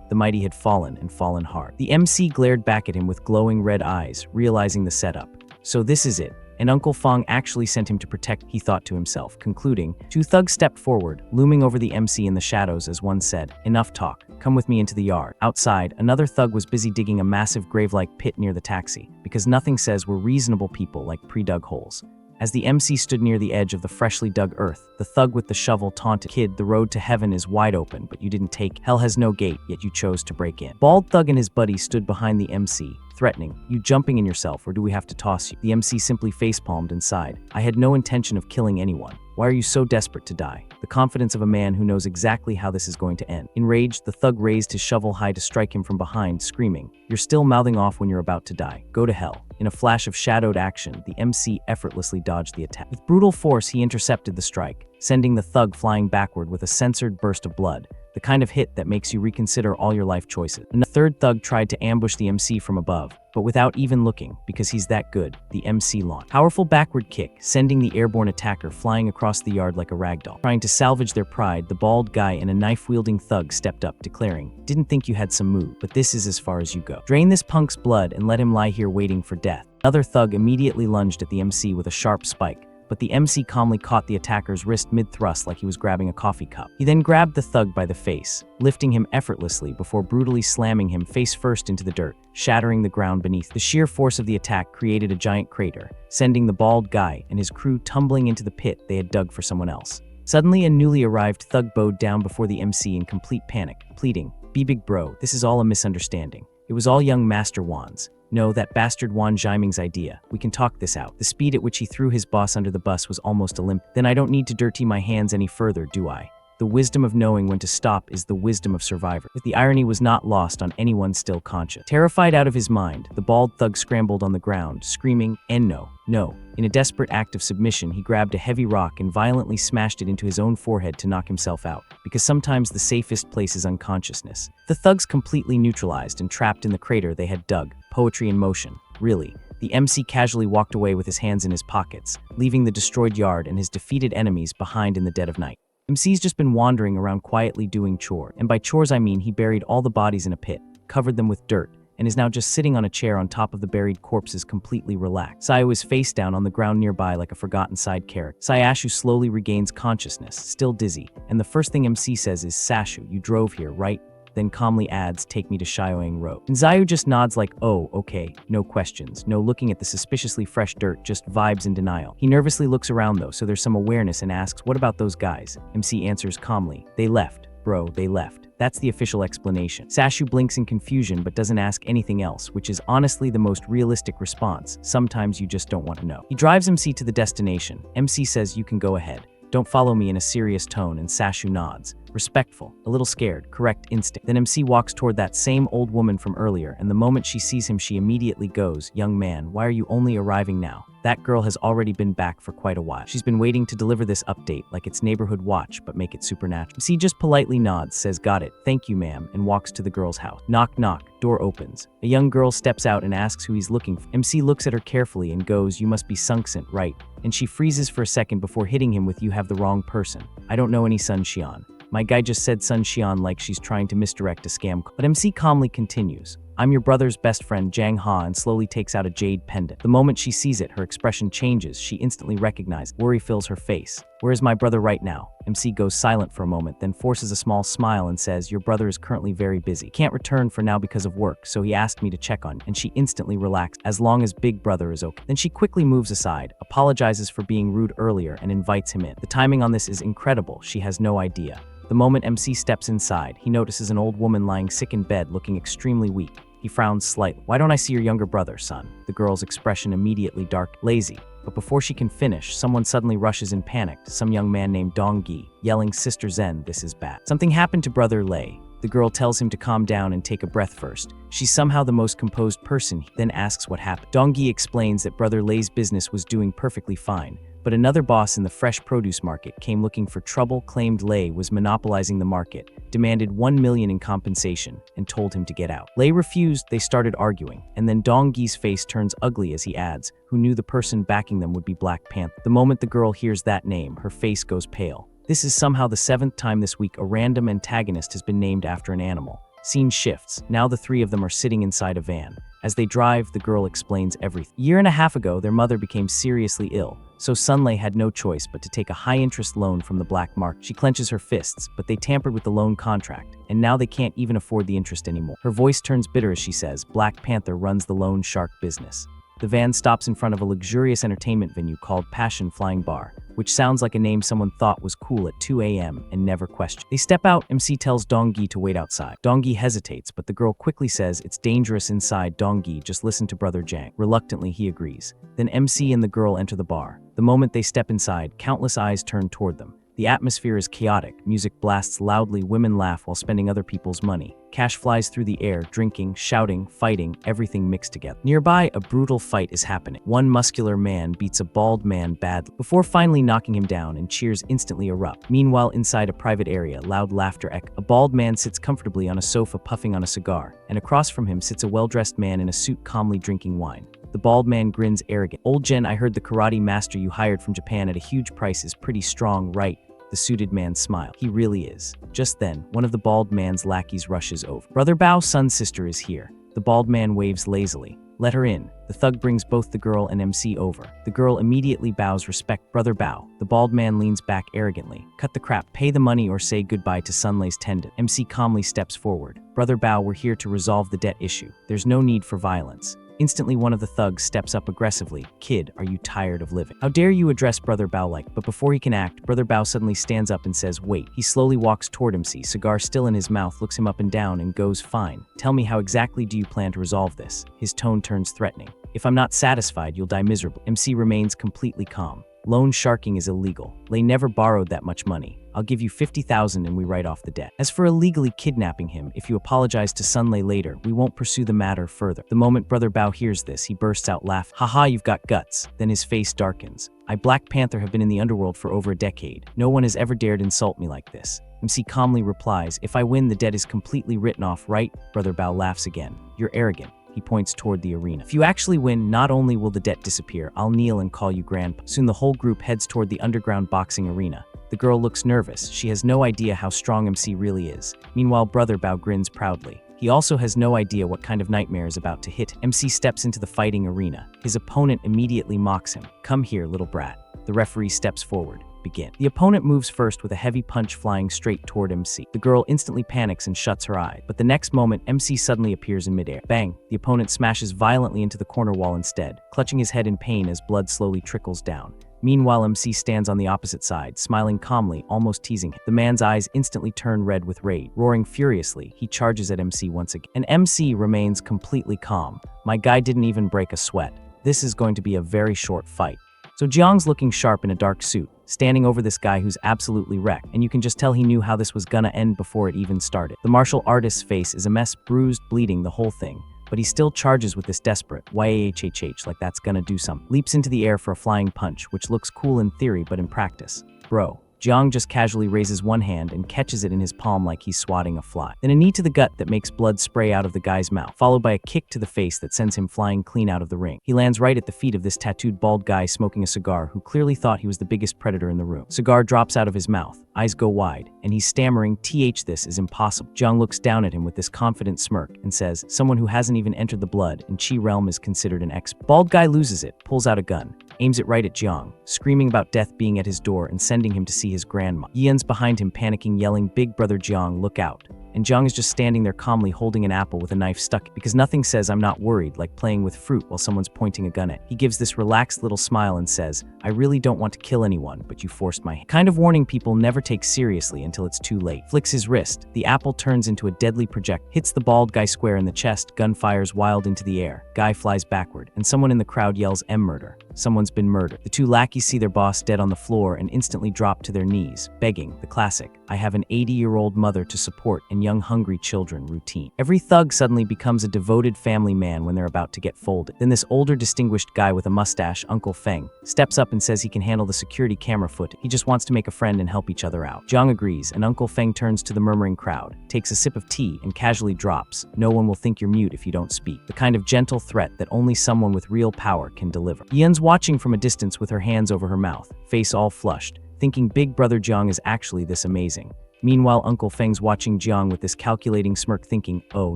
The mighty had fallen, and fallen hard. The MC glared back at him with glowing red eyes, realizing the setup. So this is it. And Uncle Feng actually sent him to protect, he thought to himself, concluding. Two thugs stepped forward, looming over the MC in the shadows as one said, "Enough talk, come with me into the yard." Outside, another thug was busy digging a massive grave-like pit near the taxi, because nothing says we're reasonable people like pre-dug holes. As the MC stood near the edge of the freshly dug earth, the thug with the shovel taunted, "Kid, the road to heaven is wide open, but you didn't take. Hell has no gate, yet you chose to break in." Bald thug and his buddy stood behind the MC, threatening, "You jumping in yourself, or do we have to toss you?" The MC simply facepalmed and sighed, "I had no intention of killing anyone. Why are you so desperate to die?" The confidence of a man who knows exactly how this is going to end. Enraged, the thug raised his shovel high to strike him from behind, screaming, "You're still mouthing off when you're about to die. Go to hell." In a flash of shadowed action, the MC effortlessly dodged the attack. With brutal force, he intercepted the strike, sending the thug flying backward with a censored burst of blood, the kind of hit that makes you reconsider all your life choices. A third thug tried to ambush the MC from above, but without even looking, because he's that good, the MC launched a powerful backward kick, sending the airborne attacker flying across the yard like a ragdoll. Trying to salvage their pride, the bald guy and a knife-wielding thug stepped up, declaring, "Didn't think you had some move, but this is as far as you go. Drain this punk's blood and let him lie here waiting for death." Another thug immediately lunged at the MC with a sharp spike, but the MC calmly caught the attacker's wrist mid-thrust like he was grabbing a coffee cup. He then grabbed the thug by the face, lifting him effortlessly before brutally slamming him face first into the dirt, shattering the ground beneath. The sheer force of the attack created a giant crater, sending the bald guy and his crew tumbling into the pit they had dug for someone else. Suddenly, a newly arrived thug bowed down before the MC in complete panic, pleading, "Be big bro, this is all a misunderstanding. It was all young Master Wan's. No, that bastard Wan Jiming's idea. We can talk this out." The speed at which he threw his boss under the bus was almost Olympic. "Then I don't need to dirty my hands any further, do I? The wisdom of knowing when to stop is the wisdom of survivor." But the irony was not lost on anyone still conscious. Terrified out of his mind, the bald thug scrambled on the ground, screaming, "Enno, no." In a desperate act of submission, he grabbed a heavy rock and violently smashed it into his own forehead to knock himself out, because sometimes the safest place is unconsciousness. The thugs completely neutralized and trapped in the crater they had dug, poetry in motion. Really. The MC casually walked away with his hands in his pockets, leaving the destroyed yard and his defeated enemies behind in the dead of night. MC's just been wandering around quietly doing chores, and by chores I mean he buried all the bodies in a pit, covered them with dirt, and is now just sitting on a chair on top of the buried corpses completely relaxed. Sayu is face down on the ground nearby like a forgotten side character. Sayashu slowly regains consciousness, still dizzy, and the first thing MC says is, "Sashu, you drove here, right?" Then calmly adds, "Take me to Shioang Road." And Zayu just nods like, "Oh, okay, no questions, no looking at the suspiciously fresh dirt, just vibes in denial." He nervously looks around though, so there's some awareness, and asks, "What about those guys?" MC answers calmly, "They left, bro, they left." That's the official explanation. Sashu blinks in confusion but doesn't ask anything else, which is honestly the most realistic response. Sometimes you just don't want to know. He drives MC to the destination. MC says, "You can go ahead. Don't follow me," in a serious tone, and Sashu nods. Respectful, a little scared, correct instinct. Then MC walks toward that same old woman from earlier, and the moment she sees him she immediately goes, "Young man, why are you only arriving now? That girl has already been back for quite a while. She's been waiting to deliver this update like it's neighborhood watch, but make it supernatural." MC just politely nods, says, "Got it, thank you ma'am," and walks to the girl's house. Knock knock, door opens. A young girl steps out and asks who he's looking for. MC looks at her carefully and goes, "You must be Sungsin, right?" And she freezes for a second before hitting him with, "You have the wrong person. I don't know any Sun Xian. My guy just said Sun Xian like she's trying to misdirect a scam." But MC calmly continues, "I'm your brother's best friend Jiang Hao," and slowly takes out a jade pendant. The moment she sees it, her expression changes. She instantly recognizes. Worry fills her face. "Where is my brother right now?" MC goes silent for a moment, then forces a small smile and says, "Your brother is currently very busy. Can't return for now because of work, so he asked me to check on you." And she instantly relaxed, "As long as big brother is okay." Then she quickly moves aside, apologizes for being rude earlier, and invites him in. The timing on this is incredible. She has no idea. The moment MC steps inside, he notices an old woman lying sick in bed, looking extremely weak. He frowns slightly. "Why don't I see your younger brother, son?" The girl's expression immediately dark, lazy. But before she can finish, someone suddenly rushes in panic, some young man named Dong Gi, yelling, "Sister Zen, this is bad. Something happened to brother Lei." The girl tells him to calm down and take a breath first. She's somehow the most composed person. He then asks what happened. Dong Gi explains that brother Lei's business was doing perfectly fine, but another boss in the fresh produce market came looking for trouble, claimed Lei was monopolizing the market, demanded 1 million in compensation, and told him to get out. Lei refused. They started arguing, and then Dong Gi's face turns ugly as he adds, "Who knew the person backing them would be Black Panther?" The moment the girl hears that name, her face goes pale. This is somehow the 7th time this week a random antagonist has been named after an animal. Scene shifts. Now the three of them are sitting inside a van. As they drive, the girl explains everything. A year and a half ago, their mother became seriously ill, so Sunlei had no choice but to take a high-interest loan from the black market. She clenches her fists, but they tampered with the loan contract, and now they can't even afford the interest anymore. Her voice turns bitter as she says, "Black Panther runs the loan shark business." The van stops in front of a luxurious entertainment venue called Passion Flying Bar, which sounds like a name someone thought was cool at 2 a.m. and never questioned. They step out. MC tells Dong Gi to wait outside. Dong Gi hesitates, but the girl quickly says it's dangerous inside. Dong Gi, just listen to brother Jiang. Reluctantly, he agrees. Then MC and the girl enter the bar. The moment they step inside, countless eyes turn toward them. The atmosphere is chaotic. Music blasts loudly, women laugh while spending other people's money. Cash flies through the air, drinking, shouting, fighting, everything mixed together. Nearby, a brutal fight is happening. One muscular man beats a bald man badly, before finally knocking him down, and cheers instantly erupt. Meanwhile, inside a private area, loud laughter echoes. A bald man sits comfortably on a sofa puffing on a cigar, and across from him sits a well-dressed man in a suit calmly drinking wine. The bald man grins arrogant. "Old Jen, I heard the karate master you hired from Japan at a huge price is pretty strong, right?" The suited man smiled. "He really is." Just then, one of the bald man's lackeys rushes over. "Brother Bao's son's sister is here." The bald man waves lazily. Let her in. The thug brings both the girl and MC over. The girl immediately bows respect. Brother bow. The bald man leans back arrogantly. Cut the crap. Pay the money or say goodbye to Sunlay's tendon. MC calmly steps forward. Brother bow, we're here to resolve the debt issue. There's no need for violence. Instantly, one of the thugs steps up aggressively. Kid, are you tired of living? How dare you address Brother Bao like? But before he can act, Brother Bao suddenly stands up and says, wait. He slowly walks toward MC, cigar still in his mouth, looks him up and down and goes, fine. Tell me, how exactly do you plan to resolve this? His tone turns threatening. If I'm not satisfied, you'll die miserably. MC remains completely calm. Loan sharking is illegal. Lei never borrowed that much money. I'll give you 50,000 and we write off the debt. As for illegally kidnapping him, if you apologize to Sunlay later, we won't pursue the matter further. The moment Brother Bao hears this, he bursts out laughing. Haha, you've got guts. Then his face darkens. I, Black Panther, have been in the underworld for over a decade. No one has ever dared insult me like this. MC calmly replies, if I win, the debt is completely written off, right? Brother Bao laughs again. You're arrogant. He points toward the arena. If you actually win, not only will the debt disappear, I'll kneel and call you grandpa. Soon the whole group heads toward the underground boxing arena. The girl looks nervous. She has no idea how strong MC really is. Meanwhile, Brother Bao grins proudly. He also has no idea what kind of nightmare is about to hit. MC steps into the fighting arena. His opponent immediately mocks him. Come here, little brat. The referee steps forward. Begin. The opponent moves first with a heavy punch flying straight toward MC. The girl instantly panics and shuts her eye, but the next moment, MC suddenly appears in midair. Bang! The opponent smashes violently into the corner wall instead, clutching his head in pain as blood slowly trickles down. Meanwhile, MC stands on the opposite side, smiling calmly, almost teasing him. The man's eyes instantly turn red with rage. Roaring furiously, he charges at MC once again. And MC remains completely calm. My guy didn't even break a sweat. This is going to be a very short fight. So Jiang's looking sharp in a dark suit, standing over this guy who's absolutely wrecked, and you can just tell he knew how this was gonna end before it even started. The martial artist's face is a mess, bruised, bleeding, the whole thing. But he still charges with this desperate, YAHHH, like that's gonna do something. Leaps into the air for a flying punch, which looks cool in theory, but in practice. Bro. Jiang just casually raises one hand and catches it in his palm like he's swatting a fly. Then a knee to the gut that makes blood spray out of the guy's mouth, followed by a kick to the face that sends him flying clean out of the ring. He lands right at the feet of this tattooed bald guy smoking a cigar who clearly thought he was the biggest predator in the room. Cigar drops out of his mouth, eyes go wide, and he's stammering, this is impossible. Jiang looks down at him with this confident smirk and says, someone who hasn't even entered the blood in Qi realm is considered an expert. Bald guy loses it, pulls out a gun, aims it right at Jiang, screaming about death being at his door and sending him to see his grandma. Yian's behind him panicking, yelling, big brother Jiang, look out. And Jiang is just standing there calmly holding an apple with a knife stuck, because nothing says I'm not worried like playing with fruit while someone's pointing a gun at. He gives this relaxed little smile and says, I really don't want to kill anyone, but you forced my hand. Kind of warning people never take seriously until it's too late. Flicks his wrist. The apple turns into a deadly projectile, hits the bald guy square in the chest, gun fires wild into the air. Guy flies backward, and someone in the crowd yells, murder. Someone's been murdered. The two lackeys see their boss dead on the floor and instantly drop to their knees, begging, the classic, I have an 80-year-old mother to support and young hungry children routine. Every thug suddenly becomes a devoted family man when they're about to get folded. Then this older distinguished guy with a mustache, Uncle Feng, steps up and says he can handle the security camera footage. He just wants to make a friend and help each other out. Jiang agrees, and Uncle Feng turns to the murmuring crowd, takes a sip of tea, and casually drops, no one will think you're mute if you don't speak. The kind of gentle threat that only someone with real power can deliver. Yian's watching from a distance with her hands over her mouth, face all flushed, thinking big brother Jiang is actually this amazing. Meanwhile, Uncle Feng's watching Jiang with this calculating smirk thinking, oh,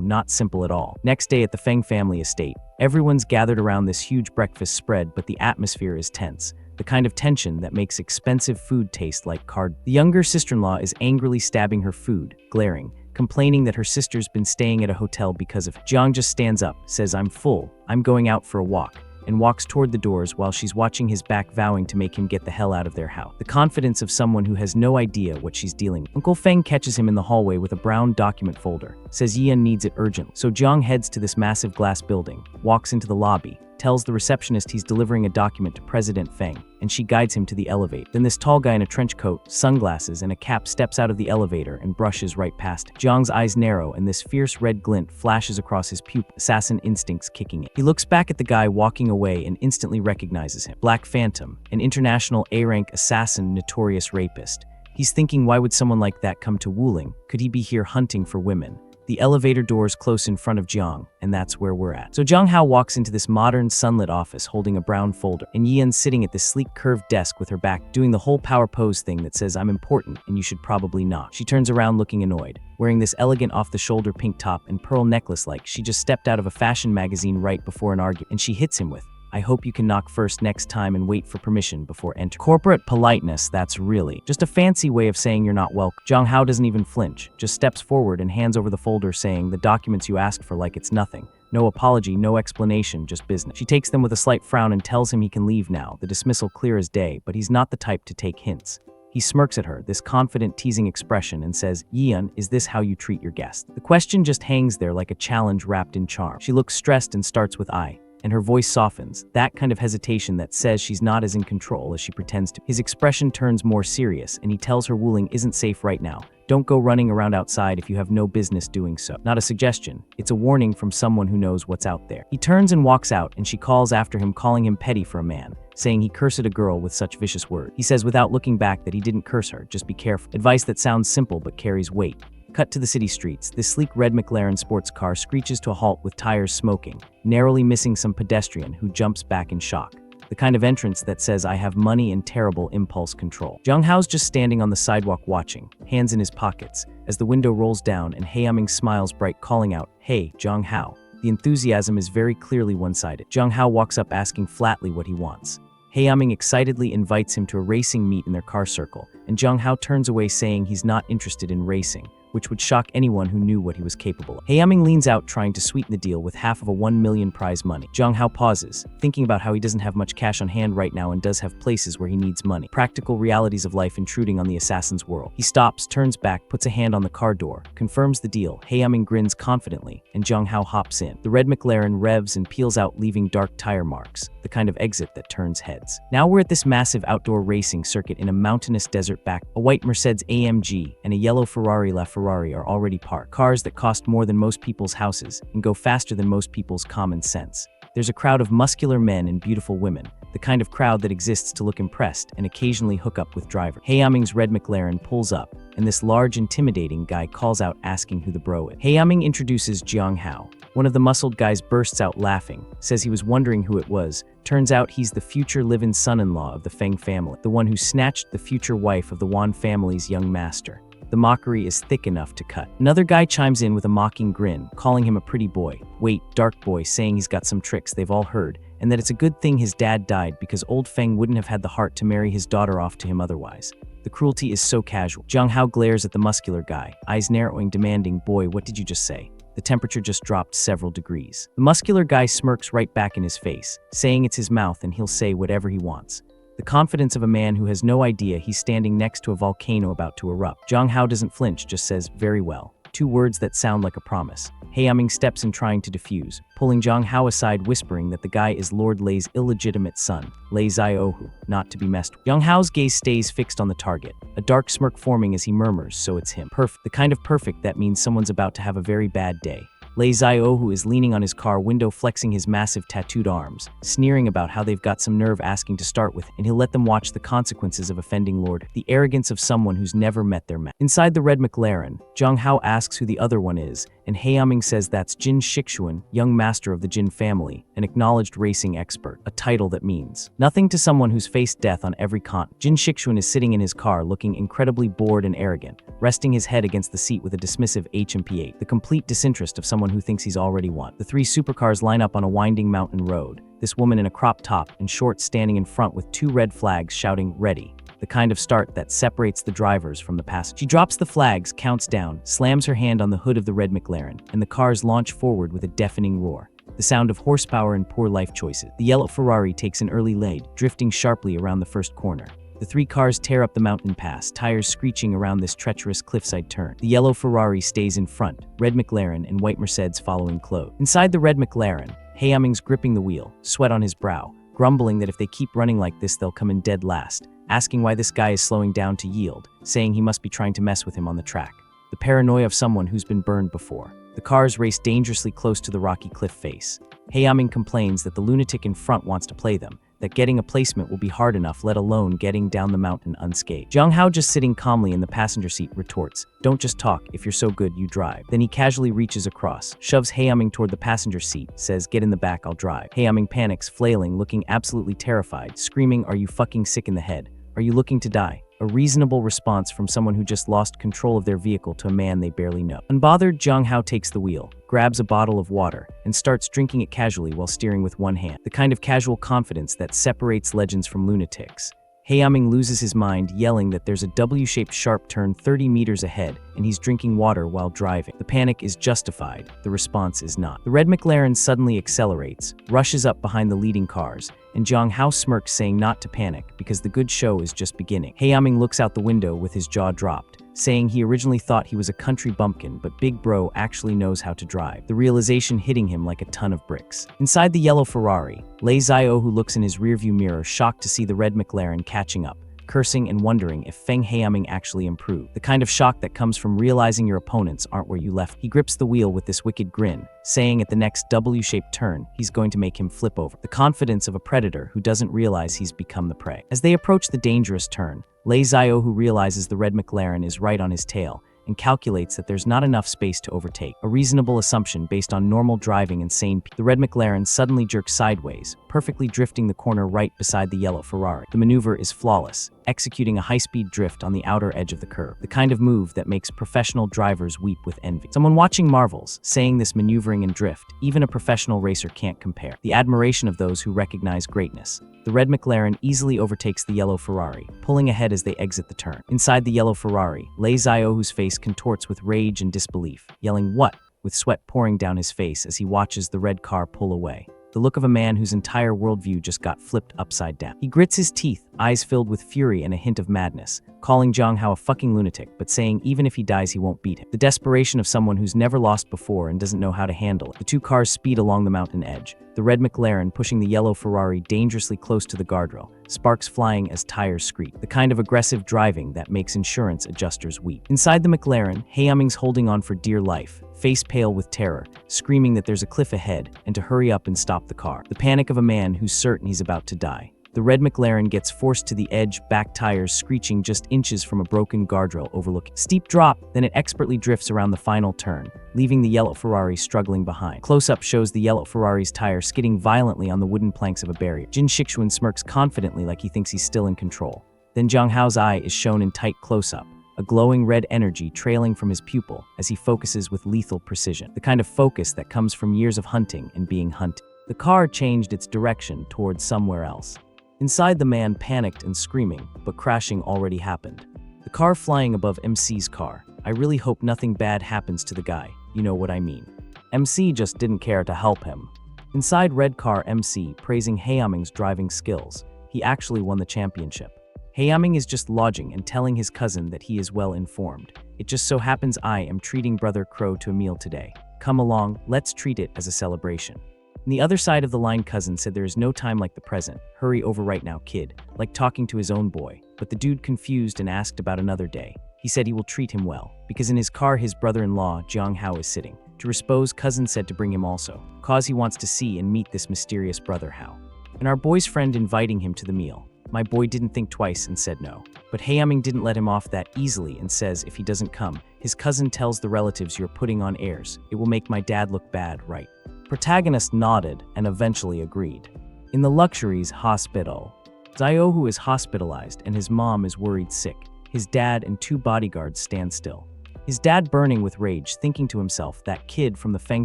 not simple at all. Next day at the Feng family estate, everyone's gathered around this huge breakfast spread, but the atmosphere is tense. The kind of tension that makes expensive food taste like card. The younger sister-in-law is angrily stabbing her food, glaring, complaining that her sister's been staying at a hotel because of it. Jiang just stands up, says, I'm full, I'm going out for a walk, and walks toward the doors while she's watching his back, vowing to make him get the hell out of their house. The confidence of someone who has no idea what she's dealing with. Uncle Feng catches him in the hallway with a brown document folder, says Yian needs it urgently. So Jiang heads to this massive glass building, walks into the lobby, tells the receptionist he's delivering a document to President Feng, and she guides him to the elevator. Then this tall guy in a trench coat, sunglasses, and a cap steps out of the elevator and brushes right past him. Jiang's eyes narrow and this fierce red glint flashes across his pupil, assassin instincts kicking in. He looks back at the guy walking away and instantly recognizes him. Black Phantom, an international A-rank assassin, notorious rapist. He's thinking, why would someone like that come to Wuling? Could he be here hunting for women? The elevator doors close in front of Jiang, and that's where we're at. So Jiang Hao walks into this modern, sunlit office holding a brown folder, and Yian's sitting at this sleek, curved desk with her back, doing the whole power pose thing that says, "I'm important, and you should probably not." She turns around looking annoyed, wearing this elegant off-the-shoulder pink top and pearl necklace like she just stepped out of a fashion magazine right before an argument, and she hits him with, "I hope you can knock first next time and wait for permission before entering." Corporate politeness, that's really just a fancy way of saying you're not welcome. Jiang Hao doesn't even flinch, just steps forward and hands over the folder saying, "The documents you asked for," like it's nothing. No apology, no explanation, just business. She takes them with a slight frown and tells him he can leave now, the dismissal clear as day, but he's not the type to take hints. He smirks at her, this confident, teasing expression, and says, "Yian, is this how you treat your guest?" The question just hangs there like a challenge wrapped in charm. She looks stressed and starts with "I," and her voice softens, that kind of hesitation that says she's not as in control as she pretends to. His expression turns more serious, and he tells her Wuling isn't safe right now. Don't go running around outside if you have no business doing so. Not a suggestion, it's a warning from someone who knows what's out there. He turns and walks out, and she calls after him, calling him petty for a man, saying he cursed a girl with such vicious words. He says without looking back that he didn't curse her, just be careful. Advice that sounds simple but carries weight. Cut to the city streets. This sleek red McLaren sports car screeches to a halt with tires smoking, narrowly missing some pedestrian who jumps back in shock. The kind of entrance that says, "I have money and terrible impulse control." Jiang Hao's just standing on the sidewalk watching, hands in his pockets, as the window rolls down and Heiyaming smiles bright, calling out, "Hey, Jiang Hao." The enthusiasm is very clearly one-sided. Jiang Hao walks up asking flatly what he wants. Heiyaming excitedly invites him to a racing meet in their car circle, and Jiang Hao turns away saying he's not interested in racing, which would shock anyone who knew what he was capable of. Heiyaming leans out trying to sweeten the deal with half of a 1 million prize money. Jiang Hao pauses, thinking about how he doesn't have much cash on hand right now and does have places where he needs money. Practical realities of life intruding on the assassin's world. He stops, turns back, puts a hand on the car door, confirms the deal. Heiyaming grins confidently, and Jiang Hao hops in. The red McLaren revs and peels out, leaving dark tire marks, the kind of exit that turns heads. Now we're at this massive outdoor racing circuit in a mountainous desert back. A white Mercedes AMG and a yellow Ferrari LaFerrari are already parked. Cars that cost more than most people's houses and go faster than most people's common sense. There's a crowd of muscular men and beautiful women, the kind of crowd that exists to look impressed and occasionally hook up with drivers. Heiyaming's red McLaren pulls up, and this large, intimidating guy calls out asking who the bro is. Heiyaming introduces Jiang Hao. One of the muscled guys bursts out laughing, says he was wondering who it was. Turns out he's the future live-in son-in-law of the Feng family, the one who snatched the future wife of the Wan family's young master. The mockery is thick enough to cut. Another guy chimes in with a mocking grin, calling him a pretty boy. Wait, dark boy, saying he's got some tricks they've all heard, and that it's a good thing his dad died because old Feng wouldn't have had the heart to marry his daughter off to him otherwise. The cruelty is so casual. Jiang Hao glares at the muscular guy, eyes narrowing, demanding, "Boy, what did you just say?" The temperature just dropped several degrees. The muscular guy smirks right back in his face, saying it's his mouth and he'll say whatever he wants. The confidence of a man who has no idea he's standing next to a volcano about to erupt. Jiang Hao doesn't flinch, just says, "Very well." Two words that sound like a promise. Heiyaming steps in trying to defuse, pulling Jiang Hao aside, whispering that the guy is Lord Lei's illegitimate son, Lei Ziohu, not to be messed with. Jiang Hao's gaze stays fixed on the target, a dark smirk forming as he murmurs, "So it's him." Perfect. The kind of perfect that means someone's about to have a very bad day. Lei Ziohu is leaning on his car window, flexing his massive tattooed arms, sneering about how they've got some nerve asking to start with, and he'll let them watch the consequences of offending Lord. The arrogance of someone who's never met their match. Inside the red McLaren, Jiang Hao asks who the other one is, and Heiyaming says that's Jin Shixuan, young master of the Jin family, an acknowledged racing expert, a title that means nothing to someone who's faced death on every continent. Jin Shixuan is sitting in his car looking incredibly bored and arrogant, resting his head against the seat with a dismissive HMP8, the complete disinterest of someone who thinks he's already won. The three supercars line up on a winding mountain road, this woman in a crop top and shorts standing in front with two red flags shouting, "Ready." The kind of start that separates the drivers from the passengers. She drops the flags, counts down, slams her hand on the hood of the red McLaren, and the cars launch forward with a deafening roar. The sound of horsepower and poor life choices. The yellow Ferrari takes an early lead, drifting sharply around the first corner. The three cars tear up the mountain pass, tires screeching around this treacherous cliffside turn. The yellow Ferrari stays in front, red McLaren and white Mercedes following close. Inside the red McLaren, Heiyaming's gripping the wheel, sweat on his brow, grumbling that if they keep running like this they'll come in dead last, asking why this guy is slowing down to yield, saying he must be trying to mess with him on the track. The paranoia of someone who's been burned before. The cars race dangerously close to the rocky cliff face. Heiyaming complains that the lunatic in front wants to play them, that getting a placement will be hard enough, let alone getting down the mountain unscathed. Jiang Hao, just sitting calmly in the passenger seat, retorts, "Don't just talk, if you're so good, you drive." Then he casually reaches across, shoves Haeming toward the passenger seat, says, "Get in the back, I'll drive." Haeming panics, flailing, looking absolutely terrified, screaming, "Are you fucking sick in the head? Are you looking to die?" A reasonable response from someone who just lost control of their vehicle to a man they barely know. Unbothered, Jiang Hao takes the wheel, grabs a bottle of water, and starts drinking it casually while steering with one hand. The kind of casual confidence that separates legends from lunatics. Haeming loses his mind, yelling that there's a W-shaped sharp turn 30 meters ahead, and he's drinking water while driving. The panic is justified, the response is not. The red McLaren suddenly accelerates, rushes up behind the leading cars, and Jiang Hao smirks, saying not to panic, because the good show is just beginning. Haeming looks out the window with his jaw dropped, saying he originally thought he was a country bumpkin, but Big Bro actually knows how to drive. The realization hitting him like a ton of bricks. Inside the yellow Ferrari, Raizel, who looks in his rearview mirror, shocked to see the red McLaren catching up, cursing and wondering if Feng Haeming actually improved. The kind of shock that comes from realizing your opponents aren't where you left. He grips the wheel with this wicked grin, saying at the next W-shaped turn, he's going to make him flip over. The confidence of a predator who doesn't realize he's become the prey. As they approach the dangerous turn, Raizel, who realizes the red McLaren is right on his tail, and calculates that there's not enough space to overtake. A reasonable assumption based on normal driving and sane people. The red McLaren suddenly jerks sideways, perfectly drifting the corner right beside the yellow Ferrari. The maneuver is flawless, executing a high-speed drift on the outer edge of the curve. The kind of move that makes professional drivers weep with envy. Someone watching marvels, saying this maneuvering and drift, even a professional racer can't compare. The admiration of those who recognize greatness. The red McLaren easily overtakes the yellow Ferrari, pulling ahead as they exit the turn. Inside the yellow Ferrari, Raizel, whose face contorts with rage and disbelief, yelling "What?" with sweat pouring down his face as he watches the red car pull away. The look of a man whose entire worldview just got flipped upside down. He grits his teeth, eyes filled with fury and a hint of madness, calling Jiang Hao a fucking lunatic, but saying even if he dies he won't beat him. The desperation of someone who's never lost before and doesn't know how to handle it. The two cars speed along the mountain edge, the red McLaren pushing the yellow Ferrari dangerously close to the guardrail, sparks flying as tires screech. The kind of aggressive driving that makes insurance adjusters weep. Inside the McLaren, Haeming's holding on for dear life, face pale with terror, screaming that there's a cliff ahead and to hurry up and stop the car. The panic of a man who's certain he's about to die. The red McLaren gets forced to the edge, back tires screeching just inches from a broken guardrail overlooking. Steep drop, then it expertly drifts around the final turn, leaving the yellow Ferrari struggling behind. Close-up shows the yellow Ferrari's tire skidding violently on the wooden planks of a barrier. Jin Shixuan smirks confidently like he thinks he's still in control. Then Jiang Hao's eye is shown in tight close-up, a glowing red energy trailing from his pupil as he focuses with lethal precision. The kind of focus that comes from years of hunting and being hunted. The car changed its direction towards somewhere else. Inside, the man panicked and screaming, but crashing already happened. The car flying above MC's car. I really hope nothing bad happens to the guy, you know what I mean. MC just didn't care to help him. Inside red car, MC praising Haeming's driving skills. He actually won the championship. Haeming is just lodging and telling his cousin that he is well informed. It just so happens I am treating Brother Crow to a meal today. Come along, let's treat it as a celebration. On the other side of the line, cousin said there is no time like the present. Hurry over right now, kid. Like talking to his own boy. But the dude confused and asked about another day. He said he will treat him well, because in his car his brother-in-law, Jiang Hao, is sitting. To respose, cousin said to bring him also, cause he wants to see and meet this mysterious brother Hao. And our boy's friend inviting him to the meal. My boy didn't think twice and said no. But Haeming didn't let him off that easily and says if he doesn't come, his cousin tells the relatives you're putting on airs. It will make my dad look bad, right? Protagonist nodded and eventually agreed. In the luxuries hospital, Zio, who is hospitalized and his mom is worried sick. His dad and two bodyguards stand still. His dad burning with rage, thinking to himself, that kid from the Feng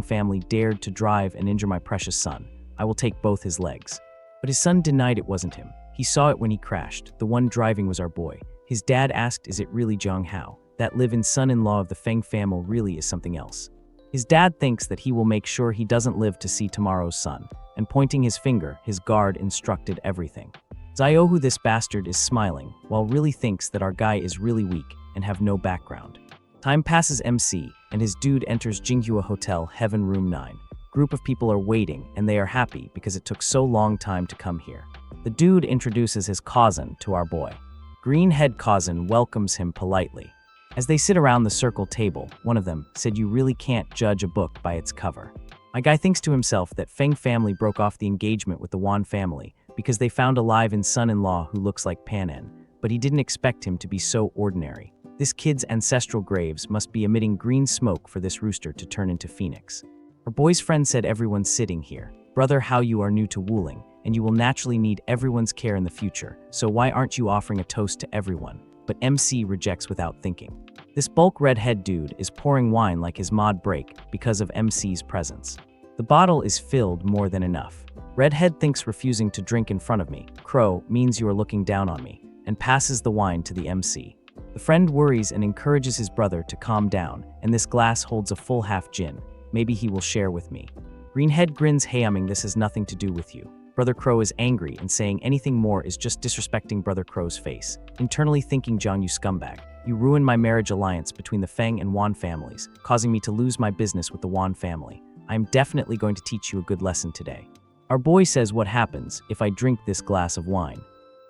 family dared to drive and injure my precious son. I will take both his legs. But his son denied it wasn't him. He saw it when he crashed. The one driving was our boy. His dad asked, is it really Jiang Hao? That live-in son-in-law of the Feng family really is something else. His dad thinks that he will make sure he doesn't live to see tomorrow's sun, and pointing his finger, his guard instructed everything. Zio, who this bastard is smiling, while really thinks that our guy is really weak and have no background. Time passes MC, and his dude enters Jinghua Hotel, Heaven Room 9. Group of people are waiting, and they are happy because it took so long time to come here. The dude introduces his cousin to our boy. Green-head cousin welcomes him politely. As they sit around the circle table, one of them said you really can't judge a book by its cover. My guy thinks to himself that Feng family broke off the engagement with the Wan family, because they found alive in son-in-law who looks like Panen, but he didn't expect him to be so ordinary. This kid's ancestral graves must be emitting green smoke for this rooster to turn into Phoenix. Our boy's friend said everyone's sitting here. Brother, how you are new to Wuling, and you will naturally need everyone's care in the future, so why aren't you offering a toast to everyone? But MC rejects without thinking. This bulk redhead dude is pouring wine like his mod break because of MC's presence. The bottle is filled more than enough. Redhead thinks refusing to drink in front of me, Crow, means you are looking down on me, and passes the wine to the MC. The friend worries and encourages his brother to calm down, and this glass holds a full half gin. Maybe he will share with me. Greenhead grins, humming, this has nothing to do with you. Brother Crow is angry and saying anything more is just disrespecting Brother Crow's face. Internally thinking, Jiang, you scumbag. You ruined my marriage alliance between the Feng and Wan families, causing me to lose my business with the Wan family. I am definitely going to teach you a good lesson today. Our boy says, what happens if I drink this glass of wine?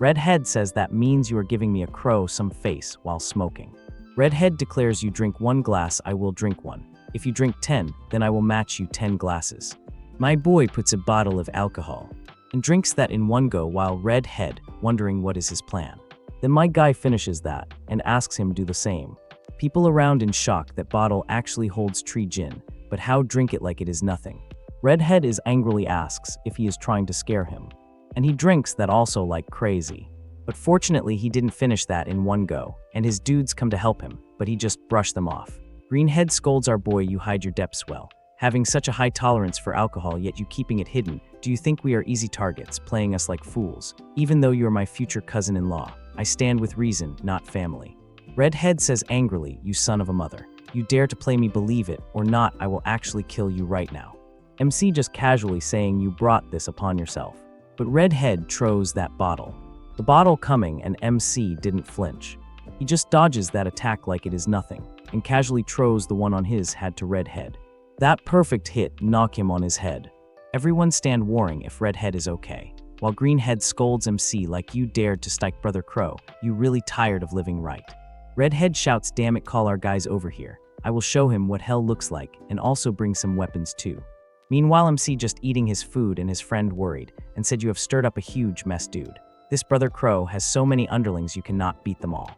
Redhead says that means you are giving me a crow some face while smoking. Redhead declares, you drink 1 glass, I will drink 1. If you drink 10, then I will match you 10 glasses. My boy puts a bottle of alcohol and drinks that in one go while Redhead wondering what is his plan. Then my guy finishes that and asks him do the same. People around in shock that bottle actually holds tree gin, but how drink it like it is nothing? Redhead is angrily asks if he is trying to scare him. And he drinks that also like crazy. But fortunately he didn't finish that in one go, and his dudes come to help him, but he just brushed them off. Greenhead scolds our boy, you hide your depths well. Having such a high tolerance for alcohol yet you keeping it hidden, do you think we are easy targets, playing us like fools? Even though you are my future cousin-in-law, I stand with reason, not family. Redhead says angrily, you son of a mother. You dare to play me, believe it or not, I will actually kill you right now. MC just casually saying you brought this upon yourself. But Redhead throws that bottle. The bottle coming and MC didn't flinch. He just dodges that attack like it is nothing, and casually throws the one on his head to Redhead. That perfect hit knock him on his head. Everyone stand warring if Redhead is okay, while Greenhead scolds MC like you dared to strike Brother Crow, you really tired of living right. Redhead shouts, damn it, call our guys over here. I will show him what hell looks like and also bring some weapons too. Meanwhile MC just eating his food and his friend worried and said, you have stirred up a huge mess, dude. This Brother Crow has so many underlings you cannot beat them all.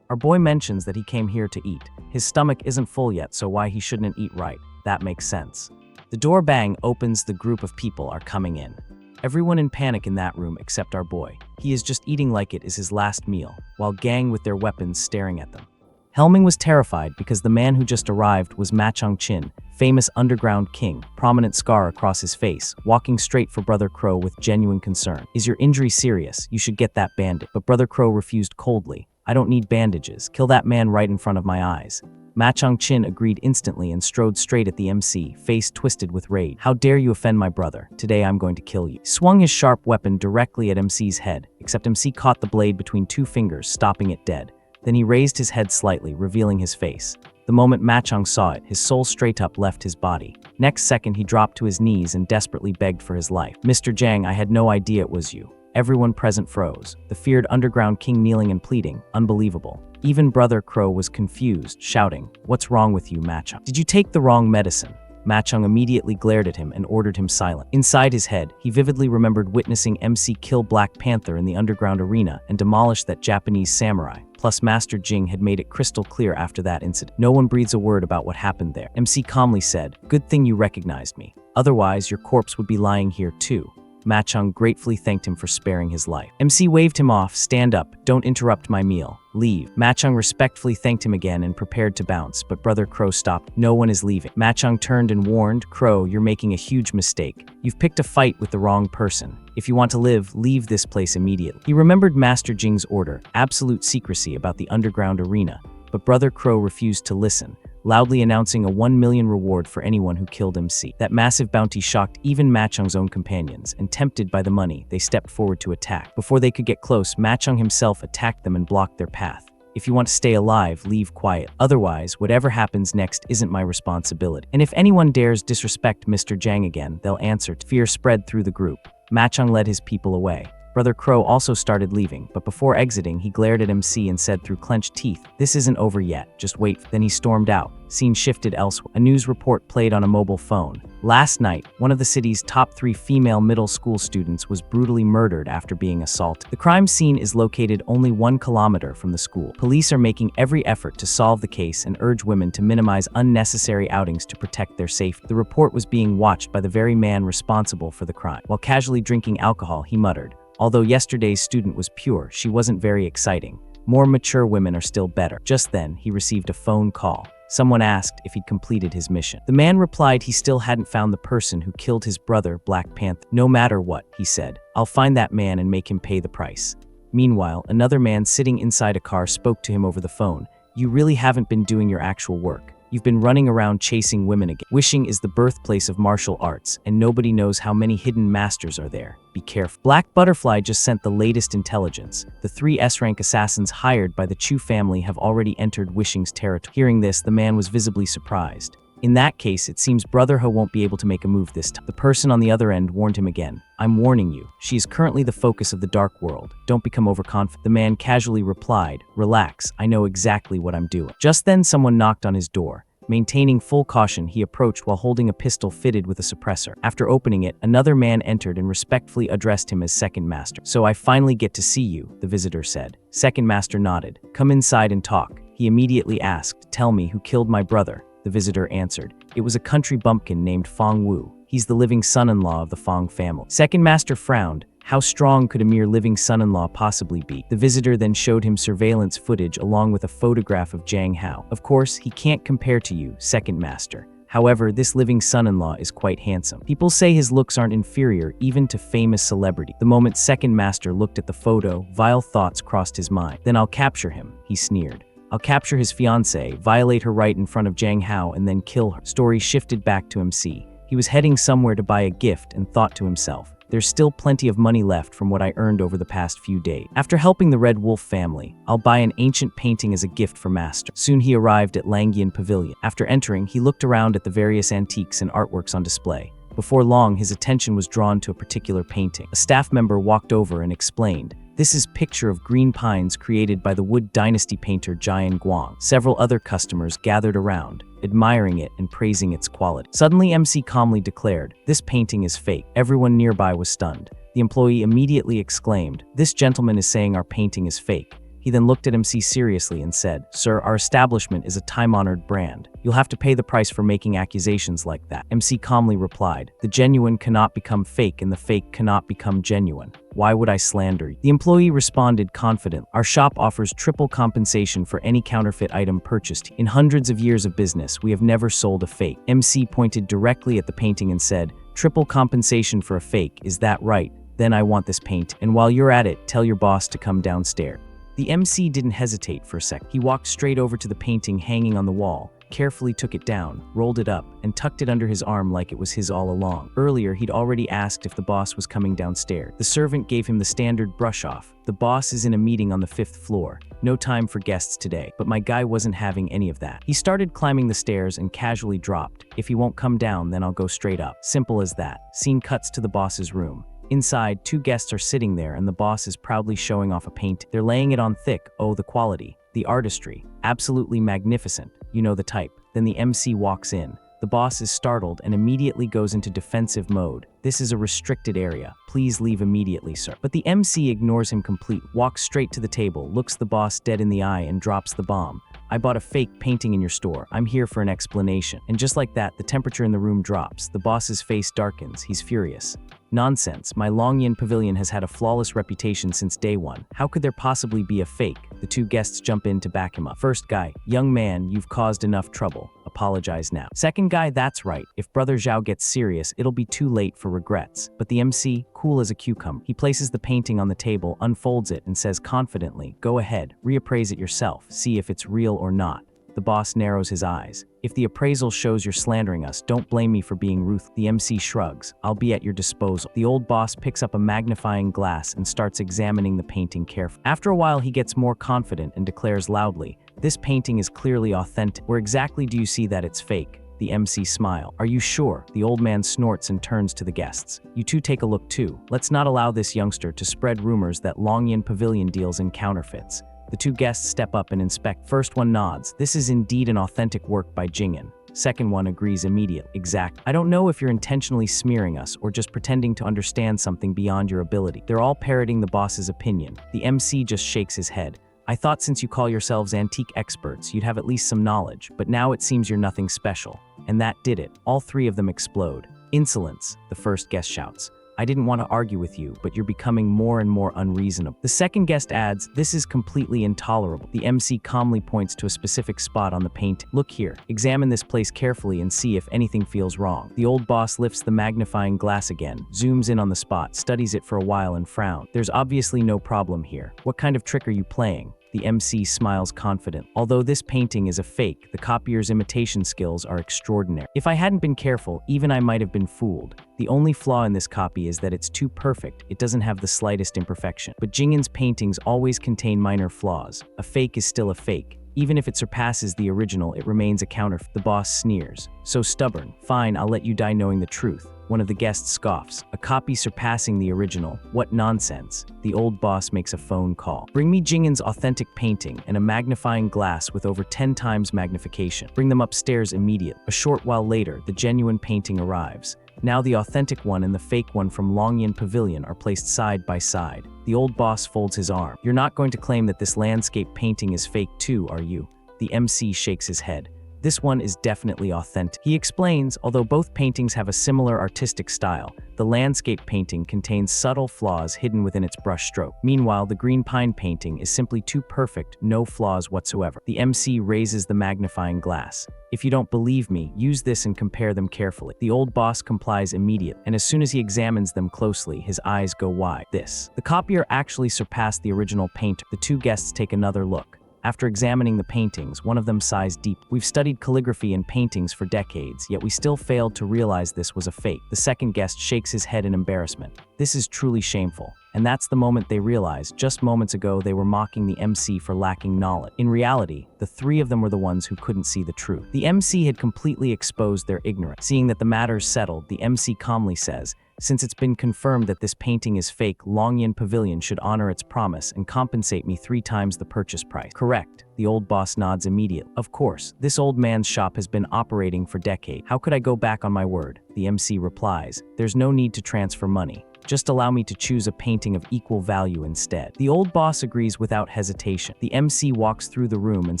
Our boy mentions that he came here to eat. His stomach isn't full yet, so why he shouldn't eat right. That makes sense. The door bang opens, the group of people are coming in. Everyone in panic in that room except our boy. He is just eating like it is his last meal, while gang with their weapons staring at them. Helming was terrified because the man who just arrived was Ma Chong-chin, famous underground king, prominent scar across his face, walking straight for Brother Crow with genuine concern. Is your injury serious? You should get that bandage. But Brother Crow refused coldly. I don't need bandages. Kill that man right in front of my eyes. Ma Chong-chin agreed instantly and strode straight at the MC, face twisted with rage. How dare you offend my brother? Today I'm going to kill you. Swung his sharp weapon directly at MC's head, except MC caught the blade between 2 fingers, stopping it dead. Then he raised his head slightly, revealing his face. The moment Ma Chong saw it, his soul straight up left his body. Next second, he dropped to his knees and desperately begged for his life. Mr. Jiang, I had no idea it was you. Everyone present froze. The feared underground king kneeling and pleading. Unbelievable. Even Brother Crow was confused, shouting, what's wrong with you, Ma Chong? Did you take the wrong medicine? Ma Chong immediately glared at him and ordered him silent. Inside his head, he vividly remembered witnessing MC kill Black Panther in the underground arena and demolish that Japanese samurai. Plus, Master Jing had made it crystal clear after that incident. No one breathes a word about what happened there. MC calmly said, good thing you recognized me. Otherwise, your corpse would be lying here too. Ma Chong gratefully thanked him for sparing his life. MC waved him off, stand up, don't interrupt my meal, leave. Ma Chong respectfully thanked him again and prepared to bounce, but Brother Crow stopped. No one is leaving. Ma Chong turned and warned, Crow, you're making a huge mistake. You've picked a fight with the wrong person. If you want to live, leave this place immediately. He remembered Master Jing's order, absolute secrecy about the underground arena, but Brother Crow refused to listen, loudly announcing a 1 million reward for anyone who killed MC. That massive bounty shocked even Ma Chong's own companions, and tempted by the money, they stepped forward to attack. Before they could get close, Ma Chong himself attacked them and blocked their path. If you want to stay alive, leave quiet. Otherwise, whatever happens next isn't my responsibility. And if anyone dares disrespect Mr. Jiang again, they'll answer. Fear spread through the group. Ma Chong led his people away. Brother Crow also started leaving, but before exiting, he glared at MC and said through clenched teeth, "This isn't over yet, just wait." Then he stormed out. Scene shifted elsewhere. A news report played on a mobile phone. Last night, one of the city's top 3 female middle school students was brutally murdered after being assaulted. The crime scene is located only 1 kilometer from the school. Police are making every effort to solve the case and urge women to minimize unnecessary outings to protect their safety. The report was being watched by the very man responsible for the crime. While casually drinking alcohol, he muttered, "Although yesterday's student was pure, she wasn't very exciting. More mature women are still better." Just then, he received a phone call. Someone asked if he'd completed his mission. The man replied he still hadn't found the person who killed his brother, Black Panther. "No matter what," he said, "I'll find that man and make him pay the price." Meanwhile, another man sitting inside a car spoke to him over the phone. "You really haven't been doing your actual work. You've been running around chasing women again. Wishing is the birthplace of martial arts, and nobody knows how many hidden masters are there. Be careful." Black Butterfly just sent the latest intelligence. The 3 S-rank assassins hired by the Chu family have already entered Wishing's territory. Hearing this, the man was visibly surprised. In that case, it seems Brother Ho won't be able to make a move this time. The person on the other end warned him again. "I'm warning you. She is currently the focus of the dark world. Don't become overconfident." The man casually replied, "Relax, I know exactly what I'm doing." Just then, someone knocked on his door. Maintaining full caution, he approached while holding a pistol fitted with a suppressor. After opening it, another man entered and respectfully addressed him as Second Master. "So I finally get to see you," the visitor said. Second Master nodded. "Come inside and talk." He immediately asked, "Tell me, who killed my brother?" The visitor answered, "It was a country bumpkin named Feng Wu. He's the living son-in-law of the Feng family." Second Master frowned. How strong could a mere living son-in-law possibly be? The visitor then showed him surveillance footage along with a photograph of Jiang Hao. "Of course, he can't compare to you, Second Master. However, this living son-in-law is quite handsome. People say his looks aren't inferior even to famous celebrity." The moment Second Master looked at the photo, vile thoughts crossed his mind. "Then I'll capture him," he sneered. "I'll capture his fiancée, violate her right in front of Jiang Hao, and then kill her." Story shifted back to MC. He was heading somewhere to buy a gift and thought to himself, "There's still plenty of money left from what I earned over the past few days. After helping the Red Wolf family, I'll buy an ancient painting as a gift for Master." Soon he arrived at Langian Pavilion. After entering, he looked around at the various antiques and artworks on display. Before long, his attention was drawn to a particular painting. A staff member walked over and explained, "This is picture of green pines created by the Wood Dynasty painter Jian Guang." Several other customers gathered around, admiring it and praising its quality. Suddenly, MC calmly declared, "This painting is fake." Everyone nearby was stunned. The employee immediately exclaimed, "This gentleman is saying our painting is fake." He then looked at MC seriously and said, "Sir, our establishment is a time-honored brand. You'll have to pay the price for making accusations like that." MC calmly replied, "The genuine cannot become fake and the fake cannot become genuine. Why would I slander you?" The employee responded confident, "Our shop offers triple compensation for any counterfeit item purchased. In hundreds of years of business, we have never sold a fake." MC pointed directly at the painting and said, "Triple compensation for a fake, is that right? Then I want this paint. And while you're at it, tell your boss to come downstairs." The MC didn't hesitate for a sec. He walked straight over to the painting hanging on the wall, carefully took it down, rolled it up, and tucked it under his arm like it was his all along. Earlier, he'd already asked if the boss was coming downstairs. The servant gave him the standard brush off. "The boss is in a meeting on the 5th floor. No time for guests today." But my guy wasn't having any of that. He started climbing the stairs and casually dropped, "If he won't come down, then I'll go straight up." Simple as that. Scene cuts to the boss's room. Inside, 2 guests are sitting there and the boss is proudly showing off a paint. They're laying it on thick. Oh, the quality, the artistry, absolutely magnificent. You know the type. Then the MC walks in. The boss is startled and immediately goes into defensive mode. "This is a restricted area. Please leave immediately, sir." But the MC ignores him completely, walks straight to the table, looks the boss dead in the eye and drops the bomb. "I bought a fake painting in your store. I'm here for an explanation." And just like that, the temperature in the room drops. The boss's face darkens. He's furious. "Nonsense. My Longyan Pavilion has had a flawless reputation since day one. How could there possibly be a fake?" The 2 guests jump in to back him up. First guy, "Young man, you've caused enough trouble. Apologize now." Second guy, "That's right. If Brother Zhao gets serious, it'll be too late for regrets." But the MC, cool as a cucumber. He places the painting on the table, unfolds it, and says confidently, "Go ahead, reappraise it yourself. See if it's real or not." The boss narrows his eyes. "If the appraisal shows you're slandering us, don't blame me for being ruthless." The MC shrugs. "I'll be at your disposal." The old boss picks up a magnifying glass and starts examining the painting carefully. After a while, he gets more confident and declares loudly, "This painting is clearly authentic. Where exactly do you see that it's fake?" The The MC smile. Are you sure? The old man snorts and turns to the guests. You two take a look too. Let's not allow this youngster to spread rumors that Longyan Pavilion deals in counterfeits. The two guests step up and inspect. First one nods. This is indeed an authentic work by Jing'an. Second one agrees immediately. Exact. I don't know if you're intentionally smearing us or just pretending to understand something beyond your ability. They're all parroting the boss's opinion. The MC just shakes his head. I thought since you call yourselves antique experts, you'd have at least some knowledge, but now it seems you're nothing special. And that did it. All three of them explode. Insolence, the first guest shouts. I didn't want to argue with you, but you're becoming more and more unreasonable. The second guest adds, this is completely intolerable. The MC calmly points to a specific spot on the paint. Look here, examine this place carefully and see if anything feels wrong. The old boss lifts the magnifying glass again, zooms in on the spot, studies it for a while and frowns. There's obviously no problem here. What kind of trick are you playing? The MC smiles confident. Although this painting is a fake, the copier's imitation skills are extraordinary. If I hadn't been careful, even I might have been fooled. The only flaw in this copy is that it's too perfect. It doesn't have the slightest imperfection. But Jing'an's paintings always contain minor flaws. A fake is still a fake. Even if it surpasses the original, it remains a counterfeit. The boss sneers. So stubborn. Fine, I'll let you die knowing the truth. One of the guests scoffs. A copy surpassing the original? What nonsense. The old boss makes a phone call. Bring me Jing'an's authentic painting and a magnifying glass with over 10 times magnification. Bring them upstairs immediately. A short while later, the genuine painting arrives. Now the authentic one and the fake one from Longyan Pavilion are placed side by side. The old boss folds his arm. You're not going to claim that this landscape painting is fake too, are you? The MC shakes his head. This one is definitely authentic. He explains, although both paintings have a similar artistic style, the landscape painting contains subtle flaws hidden within its brush stroke. Meanwhile, the green pine painting is simply too perfect, no flaws whatsoever. The MC raises the magnifying glass. If you don't believe me, use this and compare them carefully. The old boss complies immediately, and as soon as he examines them closely, his eyes go wide. The copier actually surpassed the original painter. The two guests take another look. After examining the paintings, one of them sighs deep. We've studied calligraphy and paintings for decades, yet we still failed to realize this was a fake. The second guest shakes his head in embarrassment. This is truly shameful. And that's the moment they realize, just moments ago they were mocking the MC for lacking knowledge. In reality, the three of them were the ones who couldn't see the truth. The MC had completely exposed their ignorance. Seeing that the matter's settled, the MC calmly says, since it's been confirmed that this painting is fake, Longyan Pavilion should honor its promise and compensate me 3 times the purchase price. Correct. The old boss nods immediately. Of course, this old man's shop has been operating for decades. How could I go back on my word? The MC replies, there's no need to transfer money. Just allow me to choose a painting of equal value instead. The old boss agrees without hesitation. The MC walks through the room and